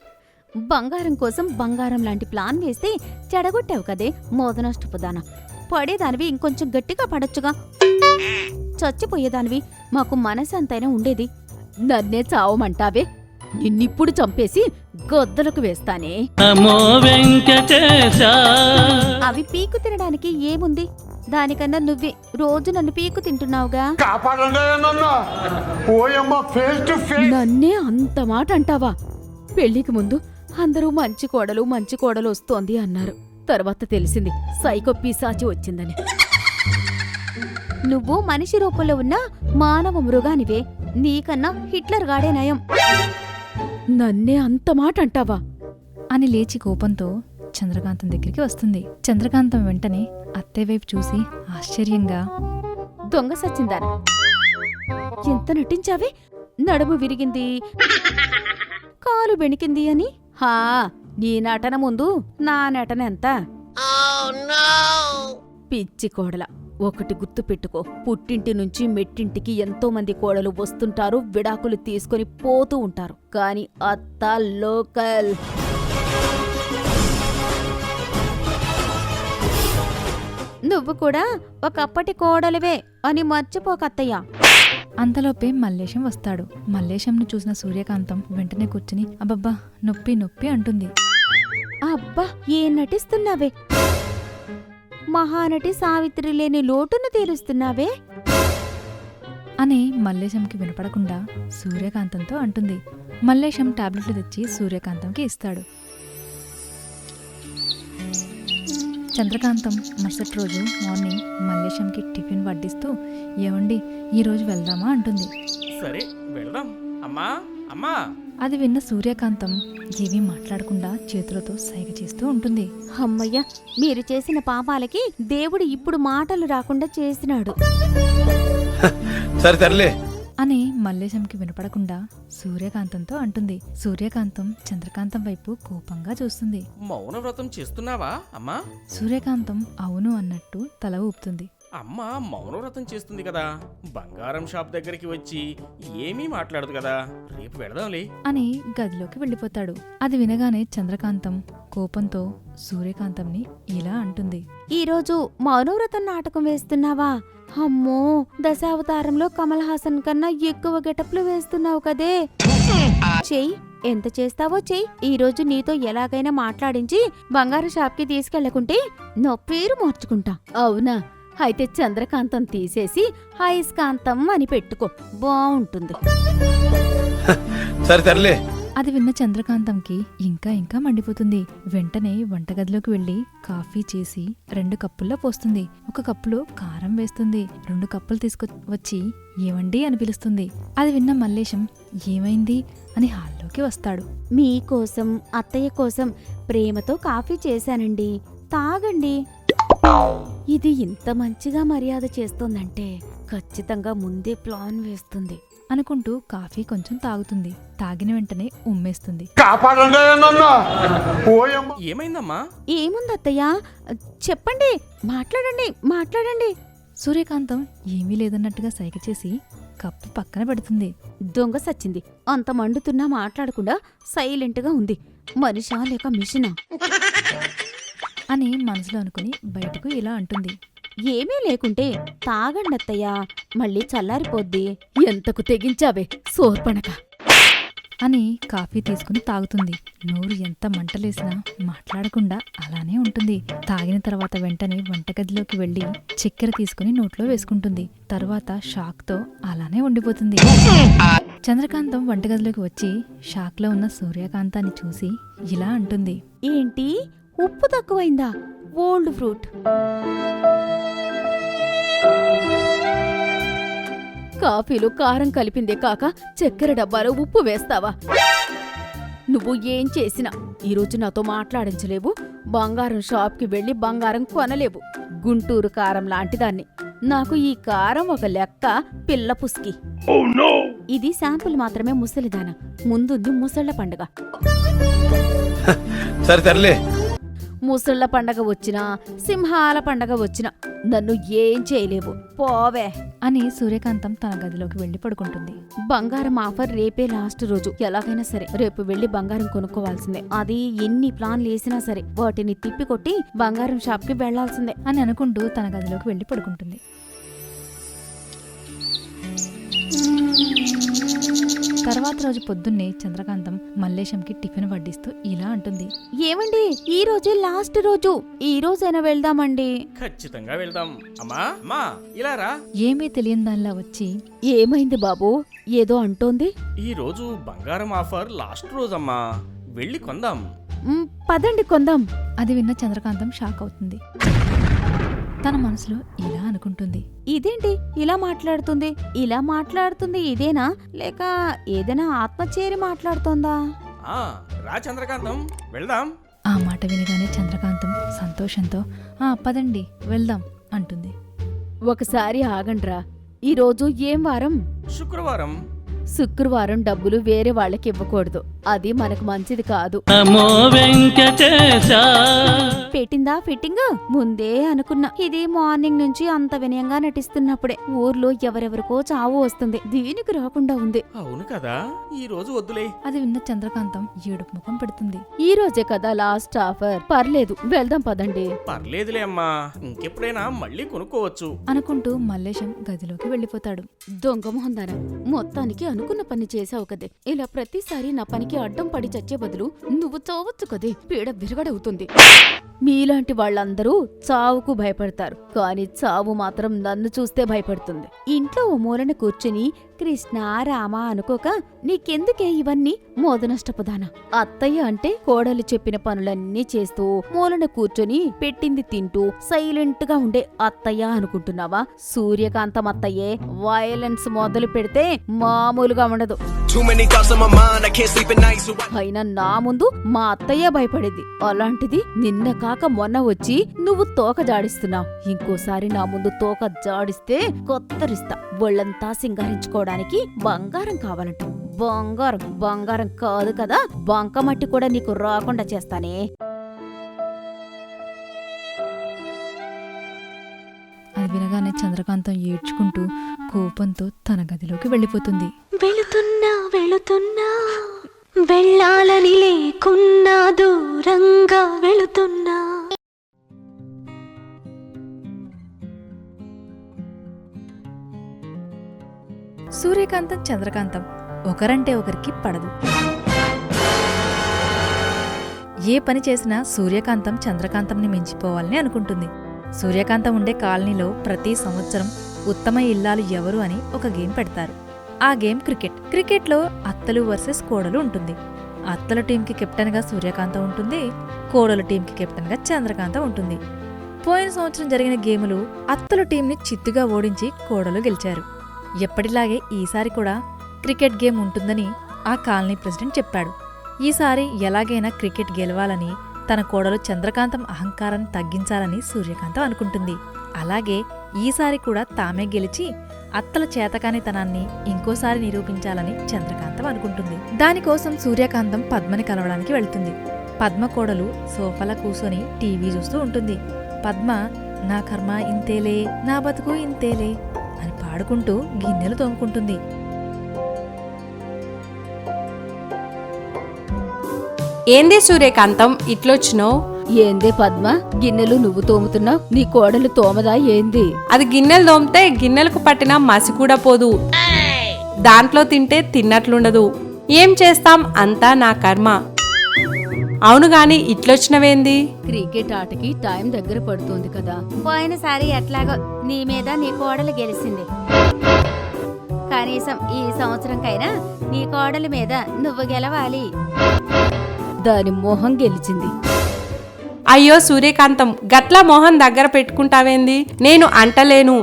S2: బంగారం కోసం బంగారం లాంటి ప్లాన్ వేస్తే చెడగొట్టావు కదే మోదనష్టపుదానా. పడేదానివి ఇంకొంచెం గట్టిగా పడొచ్చుగా. చచ్చిపోయేదానివి మాకు మనసంతైనా ఉండేది. నన్నే చావమంటావే, నిన్నిప్పుడు చంపేసి గొద్దలకు వేస్తానే. అవి పీకు తినడానికి ఏముంది, దానికన్నా నువ్వే రోజు నన్ను పీకు తింటున్నావుగా. నన్నే అంత మాట అంటావా? పెళ్లికి ముందు అందరూ మంచి కోడలు వస్తోంది అన్నారు. తర్వాత తెలిసింది సైకో పిశాచి వచ్చిందని. నువ్వు మనిషి రూపంలో ఉన్న మానవ మృగానివే. నీకన్నా హిట్లర్ గాడే నయం. నన్నే అంత మాట అంటావా
S6: అని లేచి కోపంతో చంద్రకాంతం దగ్గరికి వస్తుంది. చంద్రకాంతం వెంటనే అత్తయ్య వైపు చూసి ఆశ్చర్యంగా,
S2: దొంగ సచ్చిందానా, ఎంత నటించావే? నడుము విరిగింది, కాలు బెణికింది అని. హా, నీ నటన ముందు నా నటన ఎంత? పిచ్చి కోడల, ఒకటి గుర్తు పెట్టుకో. పుట్టింటి నుంచి మెట్టింటికి ఎంతో మంది కోడలు వస్తుంటారు, విడాకులు తీసుకొని పోతూ ఉంటారు. కాని అత్త లోకల్. నువ్వు కూడా ఒకప్పటి కోడలివే అని మర్చిపోకత్తయ్య.
S6: అంతలోపే మల్లేశం వస్తాడు. మల్లేశంను చూసిన సూర్యకాంతం వెంటనే కూర్చుని అబ్బబ్బా నొప్పి నొప్పి అంటుంది.
S2: అబ్బా, ఏం నటిస్తున్నావే? మహానటి సావిత్రి లేని లోటును తీరుస్తున్నావే
S6: అని మల్లేశంకి వినపడకుండా సూర్యకాంతంతో అంటుంది. మల్లేశం టాబ్లెట్లు తెచ్చి సూర్యకాంతంకి ఇస్తాడు. చంద్రకాంతం మరుసటి రోజు మార్నింగ్ మల్లేశంకి టిఫిన్ వడ్డిస్తూ, ఏమండి ఈరోజు వెళ్దామా అంటుంది.
S3: సరే వెళ్దాం అమ్మా అమ్మా.
S6: అది విన్న సూర్యకాంతం ఏమీ మాట్లాడకుండా చేతులతో సైగ చేస్తూ ఉంటుంది.
S2: అమ్మయ్య, మీరు చేసిన పాపాలకి దేవుడు ఇప్పుడు మాటలు రాకుండా చేసినాడు
S7: సరే తరలే
S6: అని మల్లేశంకి వినపడకుండా సూర్యకాంతంతో అంటుంది. సూర్యకాంతం చంద్రకాంతం వైపు కోపంగా చూస్తుంది.
S3: మౌన వ్రతం చేస్తున్నావా అమ్మా?
S6: సూర్యకాంతం అవును అన్నట్టు తల ఊపుతుంది.
S3: అమ్మ మౌనవ్రతం చేస్తుంది కదా, బంగారం షాప్ దగ్గరికి వచ్చి ఏమీ మాట్లాడదు కదా, రేపు వెళదాంలే
S6: అని గదిలోకి వెళ్ళిపోతాడు. అది వినగానే చంద్రకాంతం కోపంతో సూర్యకాంతంని ఇలా అంటుంది.
S2: ఈరోజు మౌనవ్రతం నాటకం వేస్తున్నావా? అమ్మో, దశావతారంలో కమల్ హాసన్ కన్నా ఎక్కువ గెటప్లు వేస్తున్నావు కదే. చెయ్యి, ఎంత చేస్తావో చెయ్యి. ఈరోజు నీతో ఎలాగైనా మాట్లాడించి బంగారు షాప్కి తీసుకెళ్లకుంటే నా పేరు మార్చుకుంటా. అవునా? అయితే చంద్రకాంతం తీసేసి అయస్కాంతం అని పెట్టుకో, బావుంటుంది.
S7: సరే తరలే
S6: అది విన్న చంద్రకాంతంకి ఇంకా ఇంకా మండిపోతుంది. వెంటనే వంటగదిలోకి వెళ్లి కాఫీ చేసి 2 కప్పుల్లో పోస్తుంది. 1 కప్పులో కారం వేస్తుంది. 2 కప్పులు తీసుకొచ్చి ఏమండి అని పిలుస్తుంది. అది విన్న మల్లేశం ఏమైంది అని హాల్లోకి వస్తాడు.
S2: మీకోసం, అత్తయ్య కోసం ప్రేమతో కాఫీ చేశానండి, తాగండి. ఇది ఇంత మంచిగా మర్యాద చేస్తోందంటే ఖచ్చితంగా ముందే ప్లాన్ వేస్తుంది
S6: అనుకుంటూ కాఫీ కొంచెం తాగుతుంది. తాగిన వెంటనే ఉమ్మేస్తుంది.
S3: ఏమైందమ్మా?
S2: ఏముందత్తయ్యా, చెప్పండి, మాట్లాడండి.
S6: సూర్యకాంతం ఏమీ లేదన్నట్టుగా సైగ చేసి కప్పు పక్కన పెడుతుంది.
S2: దొంగ సచ్చింది, అంత మండుతున్నా మాట్లాడకుండా సైలెంట్గా ఉంది. మనిషా లేక మిషనా
S6: అని మనసులో అనుకుని బయటకు ఇలా అంటుంది.
S2: ఏమీ లేకుంటే తాగండత్తయ్యా, మళ్ళీ చల్లారిపోద్ది. ఎంతకు తెగించావే సోర్పణక
S6: అని కాఫీ తీసుకుని తాగుతుంది. నోరు ఎంత మంటలేసినా మాట్లాడకుండా అలానే ఉంటుంది. తాగిన తర్వాత వెంటనే వంటగదిలోకి వెళ్లి చక్కెర తీసుకుని నోట్లో వేసుకుంటుంది. తర్వాత షాక్తో అలానే ఉండిపోతుంది. చంద్రకాంతం వంటగదిలోకి వచ్చి షాక్లో ఉన్న సూర్యకాంతాన్ని చూసి ఇలా అంటుంది.
S2: ఏంటి, ఉప్పు తక్కువైందా? Old fruit. కాఫీలో కారం కలిపిందే కాక చక్కెర డబ్బాలో ఉప్పు వేస్తావా? నువ్వు ఏం చేసినా ఈరోజు నాతో మాట్లాడించలేవు, బంగారం షాప్కి వెళ్లి బంగారం కొనలేవు. గుంటూరు కారం లాంటిదాన్ని. నాకు ఈ కారం ఒక లెక్క పిల్ల పుస్కి. ఇది శాంపుల్ మాత్రమే ముసలిదాన, ముందుంది ముసళ్ల పండుగ.
S7: సరే తరలే
S2: ముసళ్ల పండగ వచ్చినా, సింహాల పండగ వచ్చినా నన్ను ఏం చేయలేవు, పోవే
S6: అని సూర్యకాంతం తన గదిలోకి వెళ్లి పడుకుంటుంది.
S2: బంగారం ఆఫర్ రేపే లాస్ట్ రోజు. ఎలాగైనా సరే రేపు వెళ్లి బంగారం కొనుక్కోవాల్సిందే. అది ఎన్ని ప్లాన్లు వేసినా సరే వాటిని తిప్పికొట్టి బంగారం షాప్కి వెళ్లాల్సిందే
S6: అని అనుకుంటూ తన గదిలోకి వెళ్లి పడుకుంటుంది. తర్వాత రోజు పొద్దున్నే చంద్రకాంతం మల్లేశంకి టిఫిన్ వడ్డిస్తూ ఇలా అంటుంది.
S2: ఏమండి ఈ రోజే లాస్ట్ రోజు, ఈ రోజైనా వెళ్దామండి.
S3: ఖచ్చితంగా వెళ్దాం. అమ్మా ఇలా రా.
S6: ఏమీ తెలియని దానిలా వచ్చి,
S2: ఏమైంది బాబు, ఏదో అంటోంది.
S3: ఈ రోజు బంగారం ఆఫర్ లాస్ట్ రోజమ్మా, వెళ్ళి కొందాం.
S2: పదండి కొందాం.
S6: అది విన్న చంద్రకాంతం షాక్ అవుతుంది. తన మనసులో ఇలా అనుకుంటుంది.
S2: ఇదేంటి ఇలా మాట్లాడుతుంది? ఇలా మాట్లాడుతుంది ఇదేనా, లేక ఏదైనా ఆత్మచేరి మాట్లాడుతోందా?
S3: రా చంద్రకాంతం, వెళ్దాం.
S6: ఆ మాట వినగానే చంద్రకాంతం సంతోషంతో పదండి వెళ్దాం అంటుంది.
S2: ఒకసారి ఆగండ్రా, ఈరోజు ఏం వారం?
S3: శుక్రవారం.
S2: శుక్రవారం డబ్బులు వేరే వాళ్ళకి ఇవ్వకూడదు, అది మనకు మంచిది కాదు. పెట్టిందా ఫిట్టింగ్? ముందే అనుకున్నా. ఇది మార్నింగ్ నుంచి అంత వినయంగా నటిస్తున్నప్పుడే ఊర్లో ఎవరెవరికో చావు వస్తుంది, దీనికి రాకుండా ఉంది.
S3: అవును కదా, ఈ రోజు వద్దులే.
S6: అది విన్న చంద్రకాంతం ఏడుపు ముఖం పెడుతుంది.
S2: ఈ రోజే కదా లాస్ట్ ఆఫర్, పర్లేదు వెళ్దాం పదండి.
S3: పర్లేదులే అమ్మా, ఇంకెప్పుడైనా మళ్ళీ కొనుక్కోవచ్చు
S6: అనుకుంటూ మల్లేశం గదిలోకి వెళ్ళిపోతాడు.
S2: దొంగ మొహందాన, మొత్తానికి అనుకున్న పని చేసావు కదే. ఇలా ప్రతిసారి నా పనికి అడ్డం పడి చచ్చే బదులు నువ్వు చావచ్చు కదే, పీడ విరగడవుతుంది. మీలాంటి వాళ్ళందరూ చావుకు భయపడతారు, కానీ చావు మాత్రం నన్ను చూస్తే భయపడుతుంది. ఇంట్లో ఓ మూలన కూర్చుని కృష్ణ రామ అనుకోక నీకెందుకే ఇవన్నీ? మోదనష్టపదాన. అత్తయ్య అంటే కోడలు చెప్పిన పనులన్నీ చేస్తూ మూలన కూర్చొని పెట్టింది తింటూ సైలెంట్ గా ఉండే అత్తయ్య అనుకుంటున్నావా? సూర్యకాంతం అత్తయ్యే వయలెన్స్ మొదలు పెడితే మామూలుగా ఉండదు. అయినా నా ముందు మా అత్తయ్య భయపడేది, అలాంటిది నిన్న కాక మొన్న వచ్చి నువ్వు తోక జాడిస్తున్నావు. ఇంకోసారి నా ముందు తోక జాడిస్తే కొత్తరిస్తా. ఒళ్ళంతా సింగారించుకోవడానికి బంగారం కావాలంట. బంగారం కాదు కదా, బంకమట్టి కూడా నీకు రాకుండా చేస్తానే.
S6: అది వినగానే చంద్రకాంతం ఏడ్చుకుంటూ కోపంతో తన గదిలోకి వెళ్ళిపోతుంది.
S7: వెళుతున్నా వెళ్ళాలని లేకున్నా దూరంగా వెళుతున్నా.
S4: సూర్యకాంతం చంద్రకాంతం ఒకరంటే ఒకరికి పడదు. ఏ పని చేసినా సూర్యకాంతం చంద్రకాంతంని మించిపోవాలని అనుకుంటుంది. సూర్యకాంతం ఉండే కాలనీలో ప్రతి సంవత్సరం ఉత్తమ ఇల్లాలు ఎవరు అని ఒక గేమ్ పెడతారు. ఆ గేమ్ క్రికెట్లో అత్తలు వర్సెస్ కోడలు ఉంటుంది. అత్తల టీంకి కెప్టెన్గా సూర్యకాంతం ఉంటుంది, కోడల టీంకి కెప్టెన్గా చంద్రకాంతం ఉంటుంది. పోయిన సంవత్సరం జరిగిన గేములు అత్తల టీంని చిత్తుగా ఓడించి కోడలు గెలిచారు. ఎప్పటిలాగే ఈసారి కూడా క్రికెట్ గేమ్ ఉంటుందని ఆ కాలనీ ప్రెసిడెంట్ చెప్పాడు. ఈసారి ఎలాగైనా క్రికెట్ గెలవాలని తన కోడలు చంద్రకాంతం అహంకారాన్ని తగ్గించాలని సూర్యకాంతం అనుకుంటుంది. అలాగే ఈసారి కూడా తామే గెలిచి అత్తల చేతకానితనాన్ని ఇంకోసారి నిరూపించాలని చంద్రకాంతం అనుకుంటుంది. దానికోసం సూర్యకాంతం పద్మని కలవడానికి వెళ్తుంది. పద్మ కోడలు సోఫాలో కూర్చొని టీవీ చూస్తూ ఉంటుంది. పద్మ నా కర్మ ఇంతేలే, నా బతుకు ఇంతేలే అని పాడుకుంటూ గిన్నెలు తోముకుంటుంది.
S7: ఏంది సూర్యకాంతం ఇట్లొచ్చినావు?
S2: ఏందే పద్మ, గిన్నెలు నువ్వు తోముతున్నావు, నీ కోడలు తోమదా ఏంది?
S7: అది గిన్నెలు తోమితే గిన్నెలకు పట్టిన మసి కూడా పోదు, దాంట్లో తింటే తిన్నట్లుండదు. ఏం చేస్తాం, అంతా నా కర్మ. అవును గాని ఇట్లొచ్చినవేంది?
S2: క్రికెట్ ఆటకి టైం దగ్గర పడుతోంది కదా. పోయినసారి ఎట్లాగో నీ మీద నీ కోడలు గెలిచింది, కనీసం ఈ సంవత్సరంకైనా నీ కోడలి మీద నువ్వు గెలవాలి. దాని మొహం గెలిచింది.
S7: అయ్యో సూర్యకాంతం, గట్ల మొహం దగ్గర పెట్టుకుంటావేంది? నేను అంటలేను,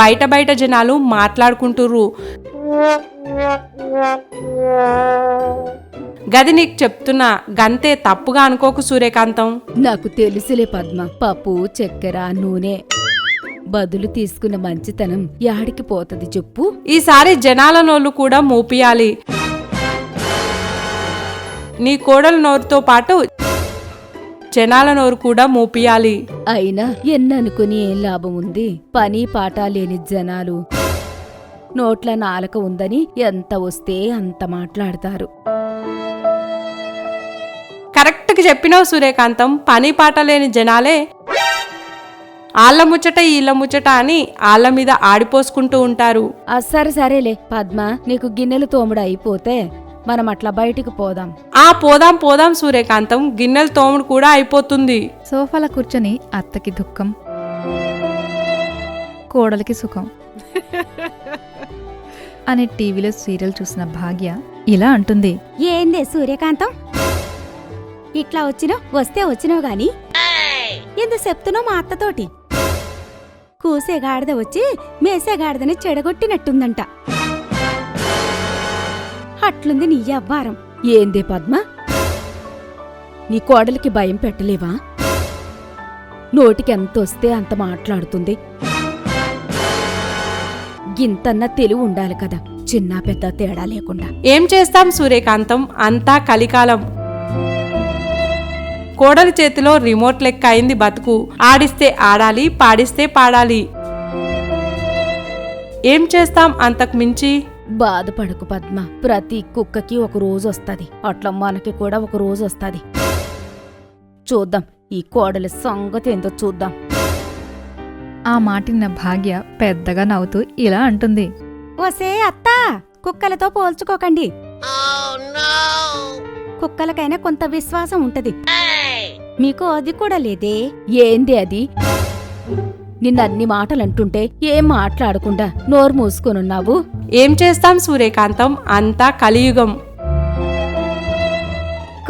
S7: బయట జనాలు మాట్లాడుకుంటుర్రు. గది నీకు చెప్తున్నా, గంతే, తప్పుగా అనుకోకు సూర్యకాంతం.
S2: నాకు తెలుసులే పద్మ, పప్పు చక్కెర నూనె బదులు తీసుకున్న మంచితనం యాడికి పోతది చెప్పు?
S7: ఈసారి జనాల నోళ్ళు కూడా మూపియాలి. నీ కోడల నోరుతో పాటు జనాల నోరు కూడా మూపియాలి.
S2: అయినా ఎన్ననుకుని ఏం లాభం ఉంది? పని పాట లేని జనాలు నోట్ల నాలక ఉందని ఎంత వస్తే అంత మాట్లాడతారు.
S7: కరెక్ట్గా చెప్పినావు సూర్యకాంతం, పని పాట లేని జనాలే ఆళ్ళ ముచ్చట ఈళ్ళ ముచ్చట అని ఆళ్ళ మీద ఆడిపోసుకుంటూ ఉంటారు.
S2: సరేలే పద్మ, నీకు గిన్నెలు తోముడు అయిపోతే మనం అట్లా బయటికి పోదాం.
S7: పోదాం పోదాం సూర్యకాంతం, గిన్నెల తోముడు కూడా అయిపోతుంది.
S6: సోఫాలో కూర్చొని అత్తకి దుఃఖం, కోడలికి సుఖం అనే టీవీలో సీరియల్ చూసిన భాగ్య ఇలా అంటుంది.
S8: ఏందే సూర్యకాంతం, ఇట్లా వస్తే వచ్చినావు గాని ఎందుకు చెప్తున్నావు మా అత్తతోటి? కూసే గాడిద వచ్చి మేసే గాడిదని చెడగొట్టినట్టుందంట. అట్లుంది నీ అవ్వారం.
S2: ఏందే పద్మ, నీ కోడలికి భయం పెట్టలేవా? నోటికి ఎంతొస్తే అంత మాట్లాడుతుంది. గింతన్నా తెలివి ఉండాలి కదా, చిన్న పెద్ద తేడా లేకుండా.
S7: ఏం చేస్తాం సూర్యకాంతం, అంతా కలికాలం. కోడలి చేతిలో రిమోట్ లెక్క అయింది బతుకు. ఆడిస్తే ఆడాలి, పాడిస్తే పాడాలి. ఏం చేస్తాం అంతకు మించి?
S2: బాధపడకు పద్మ, ప్రతి కుక్కకి ఒక రోజు వస్తది, అట్లా మనకి కూడా ఒక రోజు వస్తది. చూద్దాం, ఈ కోడలి సంగతి ఏందో చూద్దాం.
S6: ఆ మాటిన్న భాగ్య పెద్దగా నవ్వుతూ ఇలా అంటుంది.
S8: ఓసే అత్తా, కుక్కలతో పోల్చుకోకండి. కుక్కలకైనా కొంత విశ్వాసం ఉంటది, మీకు అది కూడా లేదే.
S2: ఏంది అది? నిన్నన్ని మాటలంటుంటే ఏం మాట్లాడకుండా నోరు మూసుకొనున్నావు.
S7: ఏం చేస్తాం సూర్యకాంతం, అంతా కలియుగం.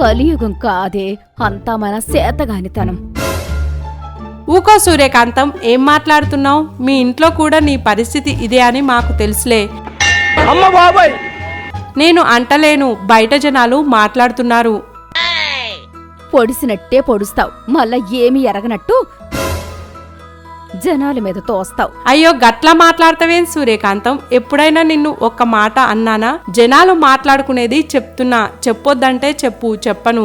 S2: కలియుగం కాదే, అంతా మన సేతగానితనం.
S7: ఊకో సూర్యకాంతం, ఏం మాట్లాడుతున్నావు? మీ ఇంట్లో కూడా నీ పరిస్థితి ఇదే అని మాకు తెలుసులే.
S3: అమ్మ బాబాయ్,
S7: నేను అంటలేను, బయట జనాలు మాట్లాడుతున్నారు.
S2: పొడిసినట్టే పొడుస్తావు, మళ్ళా ఏమి ఎరగనట్టు జనాల మీద తోస్తావు.
S7: అయ్యో గట్లా మాట్లాడతావేం సూర్యకాంతం? ఎప్పుడైనా నిన్ను ఒక్క మాట అన్నానా? జనాలు మాట్లాడుకునేది చెప్తున్నా, చెప్పొద్దంటే చెప్పు, చెప్పను.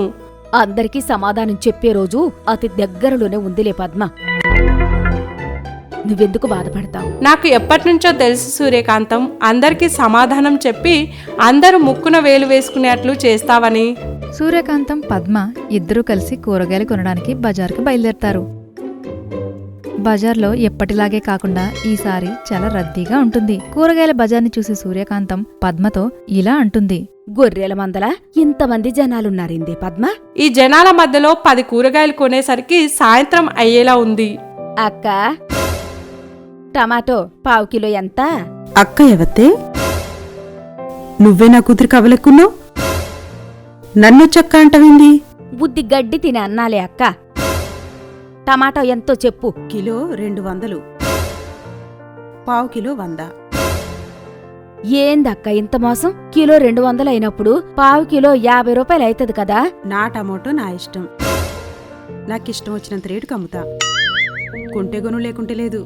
S2: అందరికీ సమాధానం చెప్పే రోజు అతి దగ్గరలోనే ఉందిలే పద్మ. నువ్వెందుకు బాధపడతావు?
S7: నాకు ఎప్పటినుంచో తెలుసు సూర్యకాంతం, అందరికీ సమాధానం చెప్పి అందరూ ముక్కున వేలు వేసుకునేట్లు చేస్తావని.
S6: సూర్యకాంతం, పద్మ ఇద్దరూ కలిసి కూరగాయలు కొనడానికి బజార్కి బయలుదేరతారు. బజార్లో ఎప్పటిలాగే కాకుండా ఈసారి చాలా రద్దీగా ఉంటుంది. కూరగాయల బజార్ని చూసి సూర్యకాంతం పద్మతో ఇలా అంటుంది.
S2: గొర్రెల మందల ఇంతమంది జనాలున్నారిందే పద్మ.
S7: ఈ జనాల మధ్యలో 10 కూరగాయలు కొనేసరికి సాయంత్రం అయ్యేలా ఉంది.
S2: అక్క, టమాటో పావు కిలో ఎంత?
S9: అక్క ఎవతే? నువ్వే నా కూతురు కవలెక్కున్నావు, నన్ను చక్క అంటవింది.
S2: బుద్ధి గడ్డి తిని అన్నాలే అక్క. టమాటో ఎంతో చెప్పు.
S9: కిలో 200, పావు కిలో 100.
S2: ఏందక్క ఇంత మోసం? కిలో 200 అయినప్పుడు పావు కిలో 50 రూపాయలు అవుతుంది కదా.
S9: నా టమాటో నా ఇష్టం, నాకిష్టం వచ్చినంత రేటుకి అమ్ముతా, కొంటే కొను లేకుంటే లేదు.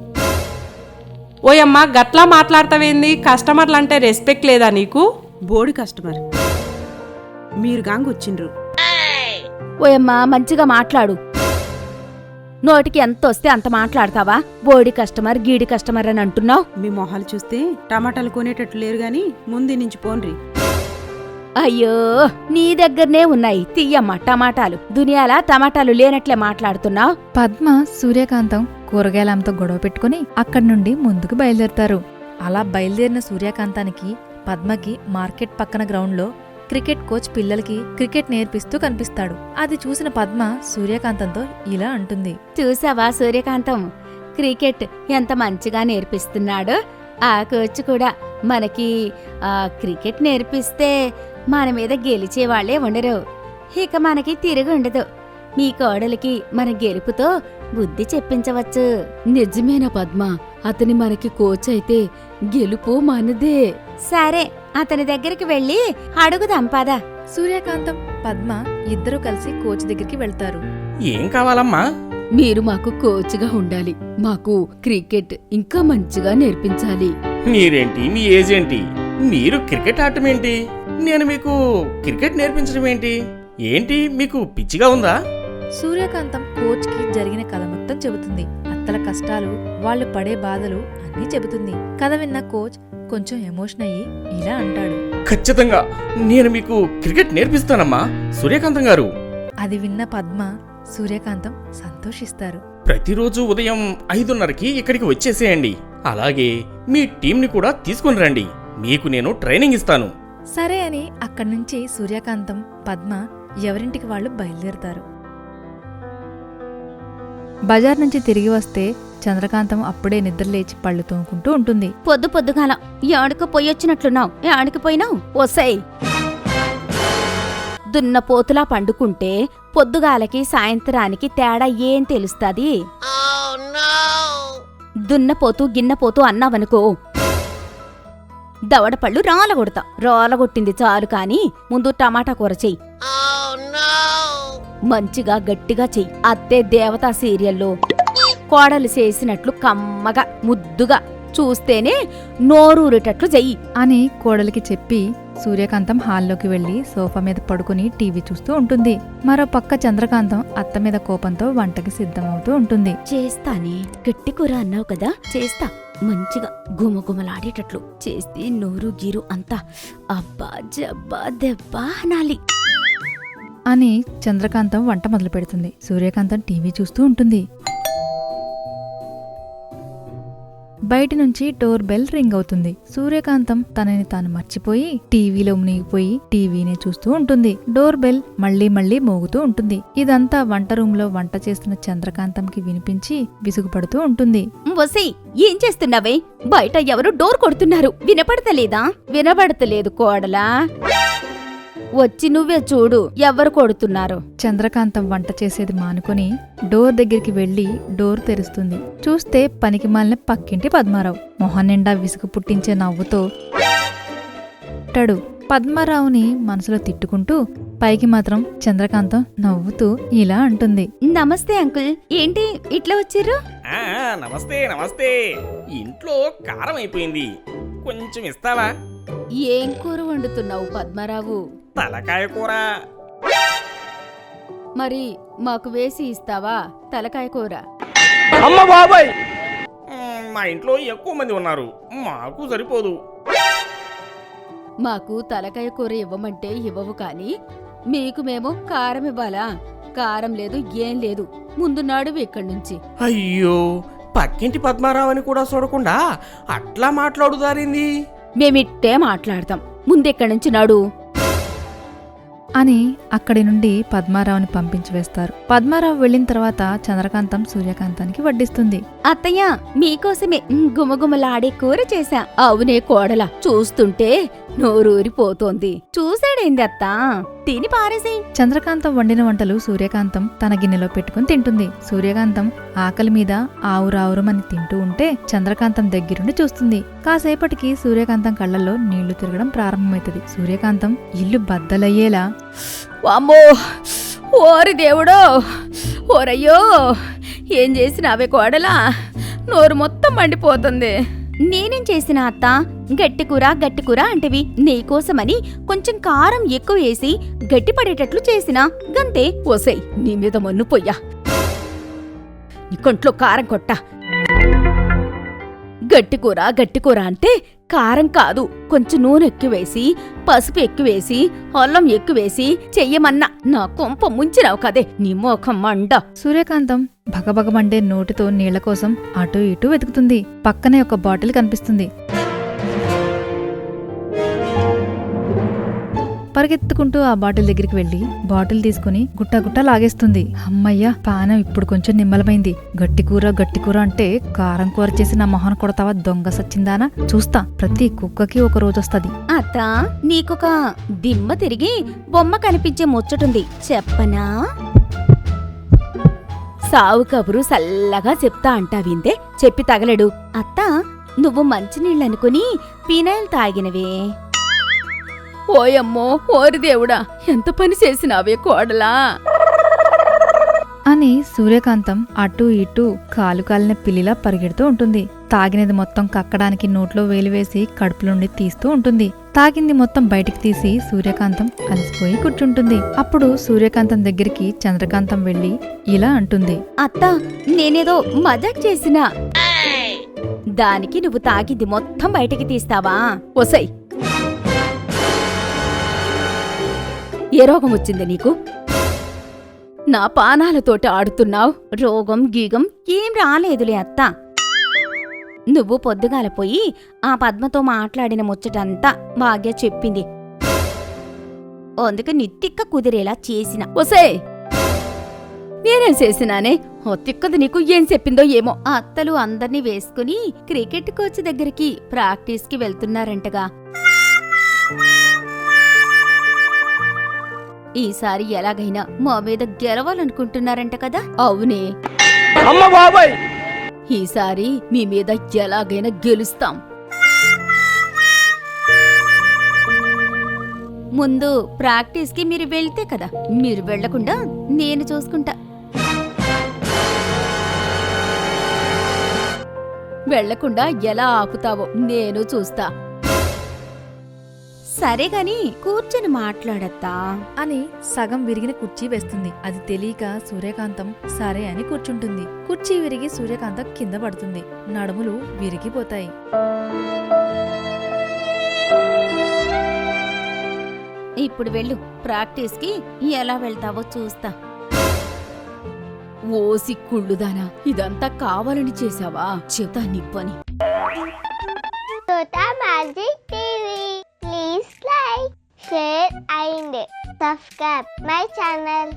S7: ఓయమ్మా గట్లా మాట్లాడతావేంది? కస్టమర్లంటే రెస్పెక్ట్ లేదా నీకు?
S9: బోడి కస్టమర్ మీరు గాంగ్ వచ్చిండ్రు.
S2: ఓయమ్మా మంచిగా మాట్లాడు. నోటికి ఎంత వస్తే అంత మాట్లాడతావా? బోడి కస్టమర్, గీడి కస్టమర్ అని అంటున్నావు.
S9: మీ మొహాలు చూస్తే టమాటాలు కొనేటట్లు లేరు గాని ముందు నుంచి పోన్రి.
S2: అయ్యో, నీ దగ్గరనే ఉన్నాయి తీయమ్మా టమాటాలు. దునియాలా టమాటాలు లేనట్లే మాట్లాడుతున్నావు.
S6: పద్మ, సూర్యకాంతం కూరగాయలంతో గొడవ పెట్టుకుని అక్కడి నుండి ముందుకు బయలుదేరతారు. అలా బయలుదేరిన సూర్యకాంతానికి పద్మకి మార్కెట్ పక్కన గ్రౌండ్లో క్రికెట్ కోచ్ పిల్లలకి క్రికెట్ నేర్పిస్తూ కనిపిస్తాడు. అది చూసిన పద్మ సూర్యకాంతంతో ఇలా అంటుంది.
S8: చూసావా సూర్యకాంతం, క్రికెట్ ఎంత మంచిగా నేర్పిస్తున్నాడు. ఆ కోచ్ కూడా మనకి క్రికెట్ నేర్పిస్తే మన మీద గెలిచేవాళ్లే ఉండరు, ఇక మనకి తిరిగి ఉండదు. మీ కోడలికి మన గెలుపుతో బుద్ధి చెప్పించవచ్చు.
S2: నిజమేనా పద్మ? అతని మనకి కోచ్ అయితే గెలుపు మనదే.
S8: సరే, అతని దగ్గరికి వెళ్ళి అడుగుదాం పద.
S6: సూర్యకాంతం, పద్మ ఇద్దరూ కలిసి కోచ్ దగ్గరికి వెళ్తారు.
S3: ఏం కావాలమ్మా?
S2: మీరు మాకు కోచ్గా ఉండాలి. మాకు క్రికెట్ ఇంకా మంచిగా నేర్పించాలి.
S3: మీరేంటి, మీ ఏజ్ ఏంటి? మీరు క్రికెట్ ఆడటం ఏంటి? నేను మీకు క్రికెట్ నేర్పించడం ఏంటి? ఏంటి మీకు పిచ్చిగా ఉందా?
S6: సూర్యకాంతం కోచ్కి జరిగిన కథ మొత్తం చెబుతుంది. అత్తల కష్టాలు, వాళ్ళు పడే బాధలు అన్నీ చెబుతుంది. కథ విన్న కోచ్ కొంచెం ఎమోషన్ అయ్యి ఇలా అంటాడు.
S3: ఖచ్చితంగా నేను మీకు క్రికెట్ నేర్పిస్తానమ్మా సూర్యకాంతం గారు.
S6: అది విన్న పద్మ, సూర్యకాంతం సంతోషిస్తారు.
S3: ప్రతిరోజు ఉదయం 5:30కి ఇక్కడికి వచ్చేసేయండి. అలాగే మీ టీంని కూడా తీసుకుని రండి. మీకు నేను ట్రైనింగ్ ఇస్తాను.
S4: సరే అని అక్కడి నుంచి సూర్యకాంతం, పద్మ ఎవరింటికి వాళ్ళు బయలుదేరుతారు. బజార్ నుంచి తిరిగి వస్తే చంద్రకాంతం అప్పుడే నిద్రలేచి పళ్ళు తోముకుంటూ ఉంటుంది.
S8: పొద్దు పొద్దుగాల ఏడుకు పోయొచ్చినట్లున్నావు. ఏడికి పోయినావు? ఓసై, దున్న పోతులా పండుకుంటే పొద్దుగాలకి సాయంత్రానికి తేడా ఏం తెలుస్తాది? దున్నపోతూ గిన్నపోతూ అన్నావనుకో, దవడపళ్ళు రాలగొట్టింది చాలు కాని ముందు టమాటా కూర చెయ్యి. మంచిగా గట్టిగా చెయ్యి. అత్తే దేవతా సీరియల్లో కోడలు చేసినట్లు కమ్మగా ముద్దుగా చూస్తేనే నోరూరేటట్లు చెయ్యి
S6: అని కోడలికి చెప్పి సూర్యకాంతం హాల్లోకి వెళ్లి సోఫా మీద పడుకుని టీవీ చూస్తూ ఉంటుంది. మరో పక్క చంద్రకాంతం అత్త మీద కోపంతో వంటకి సిద్ధమవుతూ ఉంటుంది.
S8: చేస్తానే, గట్టి కూర అన్నావు కదా, చేస్తా. మంచిగా గుమగుమలాడేటట్లు చేస్తే నోరు గీరు అంతా అబ్బా జబ్బా దెబ్బా అనాలి
S6: అని చంద్రకాంతం వంట మొదలు పెడుతుంది. సూర్యకాంతం టీవీ చూస్తూ ఉంటుంది. బయటి నుంచి డోర్ బెల్ రింగ్ అవుతుంది. సూర్యకాంతం తనని తాను మర్చిపోయి టీవీలో మునిగిపోయి టీవీనే చూస్తూ ఉంటుంది. డోర్ బెల్ మళ్లీ మళ్లీ మోగుతూ ఉంటుంది. ఇదంతా వంట రూమ్ లో వంట చేస్తున్న చంద్రకాంతంకి వినిపించి విసుగుపడుతూ ఉంటుంది.
S8: వసై, ఏం చేస్తున్నావే? బయట ఎవరు డోర్ కొడుతున్నారు, వినపడతలేదా? వినపడతలేదు కోడలా, వచ్చి నువ్వే చూడు ఎవరు కొడుతున్నారు.
S6: చంద్రకాంతం వంట చేసేది మానుకొని డోర్ దగ్గరికి వెళ్లి డోర్ తెరుస్తుంది. చూస్తే పనికి మాలిన పక్కింటి పద్మారావు మొహం నిండా విసుగు పుట్టించే నవ్వుతో పద్మారావుని మనసులో తిట్టుకుంటూ పైకి మాత్రం చంద్రకాంతం నవ్వుతూ ఇలా అంటుంది.
S8: నమస్తే అంకుల్, ఏంటి ఇట్లా వచ్చిర్రు?
S3: నమస్తే నమస్తే. ఇంట్లో కారం అయిపోయింది, కొంచెం ఇస్తావా?
S8: ఏం కూర వండుతున్నావు పద్మారావు?
S3: తలకాయ కూర.
S8: మరి మాకు వేసి ఇస్తావా తలకాయ కూర?
S3: అమ్మ బాబాయ్, మా ఇంట్లో ఎక్కువ మంది ఉన్నారు, మాకు సరిపోదు.
S8: మాకు తలకాయ కూర ఇవ్వమంటే ఇవ్వవు కాని మీకు మేము కారం ఇవ్వాలా? కారం లేదు, ఏం లేదు. ముందు నడువు ఇక్కడి నుంచి.
S3: అయ్యో, పక్కింటి పద్మారావు అని కూడా చూడకుండా అట్లా మాట్లాడుదారింది.
S8: మేమిట్టే మాట్లాడతాం, ముందెక్కడి నుంచి నడు
S6: అని అక్కడి నుండి పద్మారావుని పంపించి వేస్తారు. పద్మారావు వెళ్లిన తర్వాత చంద్రకాంతం సూర్యకాంతానికి వడ్డిస్తుంది.
S8: అత్తయ్య, మీకోసమే గుమగుమలాడే కూర చేశా. అవునే కోడలా, చూస్తుంటే నోరూరిపోతోంది. చూసాడేంది అత్తా, తిని పారేసి.
S6: చంద్రకాంతం వండిన వంటలు సూర్యకాంతం తన గిన్నెలో పెట్టుకుని తింటుంది. సూర్యకాంతం ఆకలి మీద ఆవురావురమని తింటూ ఉంటే చంద్రకాంతం దగ్గరుండి చూస్తుంది. కాసేపటికి సూర్యకాంతం కళ్లలో నీళ్లు తిరగడం ప్రారంభమవుతుంది. సూర్యకాంతం ఇల్లు బద్దలయ్యేలా,
S8: వామ్మో, ఓరి దేవుడో, ఓరయ్యో, ఏం చేసినావే కోడలా, నోరు మొత్తం మండిపోతుంది. నేనేం చేసిన అత్త? గట్టి కూర అంటవి. నీకోసమని కొంచెం కారం ఎక్కువ వేసి గట్టి పడేటట్లు చేసినా గంతే. ఓసై, నీ మీద మన్ను పొయ్యా, నీ కొంట్లో కారం కొట్టా. గట్టి కూర అంటే కారం కాదు, కొంచెం నూనె ఎక్కువేసి, పసుపు ఎక్కువేసి, అల్లం ఎక్కువేసి చెయ్యమన్నా. నా కొంప ముంచినావు కదే, నీ మోఖం మండ.
S6: సూర్యకాంతం భగభగమండే నోటితో నీళ్ల కోసం అటూ ఇటూ వెతుకుతుంది. పక్కనే ఒక బాటిల్ కనిపిస్తుంది. పరిగెత్తుకుంటూ ఆ బాటిల్ దగ్గరికి వెళ్లి బాటిల్ తీసుకుని గుట్ట లాగేస్తుంది. అమ్మయ్య, పానం ఇప్పుడు కొంచెం నిమ్మలమైంది. గట్టి కూర అంటే కారం కూర చేసి నా మొహన కొడతావా దొంగ సచ్చిందానా? చూస్తా, ప్రతి కుక్కకి ఒక రోజొస్తది.
S8: అత్త, నీకొక దిమ్మ తిరిగి బొమ్మ కనిపించే ముచ్చటుంది, చెప్పనా? సావు కబురు సల్లగా చెప్తా అంటావిందే, చెప్పి తగలడు. అత్త, నువ్వు మంచినీళ్ళనుకుని పీనాయిల్ తాగినవే. ఓయమ్మో, ఓరి దేవుడా, ఎంత పని చేసినావే కోడలా
S6: అని సూర్యకాంతం అటూ ఇటూ కాలు కాలిన పిల్లిలా పరిగెడుతూ ఉంటుంది. తాగినది మొత్తం కక్కడానికి నోట్లో వేలివేసి కడుపులోండి తీస్తూ ఉంటుంది. తాగింది మొత్తం బయటికి తీసి సూర్యకాంతం అలసిపోయి కూర్చుంటుంది. అప్పుడు సూర్యకాంతం దగ్గరికి చంద్రకాంతం వెళ్లి ఇలా అంటుంది.
S8: అత్త, నేనేదో మజాక్ చేసినా, దానికి నువ్వు తాగింది మొత్తం బయటికి తీస్తావా? ఒసై, ఏ రోగం వచ్చింది నీకు? నా పానాలతోటి ఆడుతున్నావు? రోగం గీగం ఏం రాలేదులే అత్త. నువ్వు పొద్దుగాల పోయి ఆ పద్మతో మాట్లాడిన ముచ్చటంతా భాగ్య చెప్పింది. అందుకే నిత్తిక్క కుదిరేలా చేసిన. ఒసే, నేనేం చేసినానే? ఓ తిక్కది నీకు ఏం చెప్పిందో ఏమో. అత్తలు అందర్నీ వేసుకుని క్రికెట్ కోచ్ దగ్గరికి ప్రాక్టీస్కి వెళ్తున్నారంటగా. ఈసారి ఎలాగైనా మా మీద గెలవాలనుకుంటున్నారంట కదా? అవునే,
S3: అమ్మ బాబాయ్,
S8: ఈసారి మీ మీద ఎలాగైనా గెలుస్తాం. ముందు ప్రాక్టీస్కి మీరు వెళ్తే కదా. మీరు వెళ్లకుండా నేను చూసుకుంటా. వెళ్లకుండా ఎలా ఆపుతావో నేను చూస్తా. సరే గాని కూర్చొని మాట్లాడత్తా
S4: అని సగం విరిగిన కుర్చీ వేస్తుంది. అది తెలియక సూర్యకాంతం సరే అని కూర్చుంటుంది. కుర్చీ విరిగి సూర్యకాంతం కింద పడుతుంది. నడుములు విరిగిపోతాయి.
S8: ఇప్పుడు వెళ్ళు, ప్రాక్టీస్కి ఎలా వెళ్తావో చూస్తా. ఓసి కుళ్ళుదానా, ఇదంతా కావాలని చేశావా? చెప్తా నిప్పని.
S10: Tota Magic TV. Please like, share and subscribe my channel.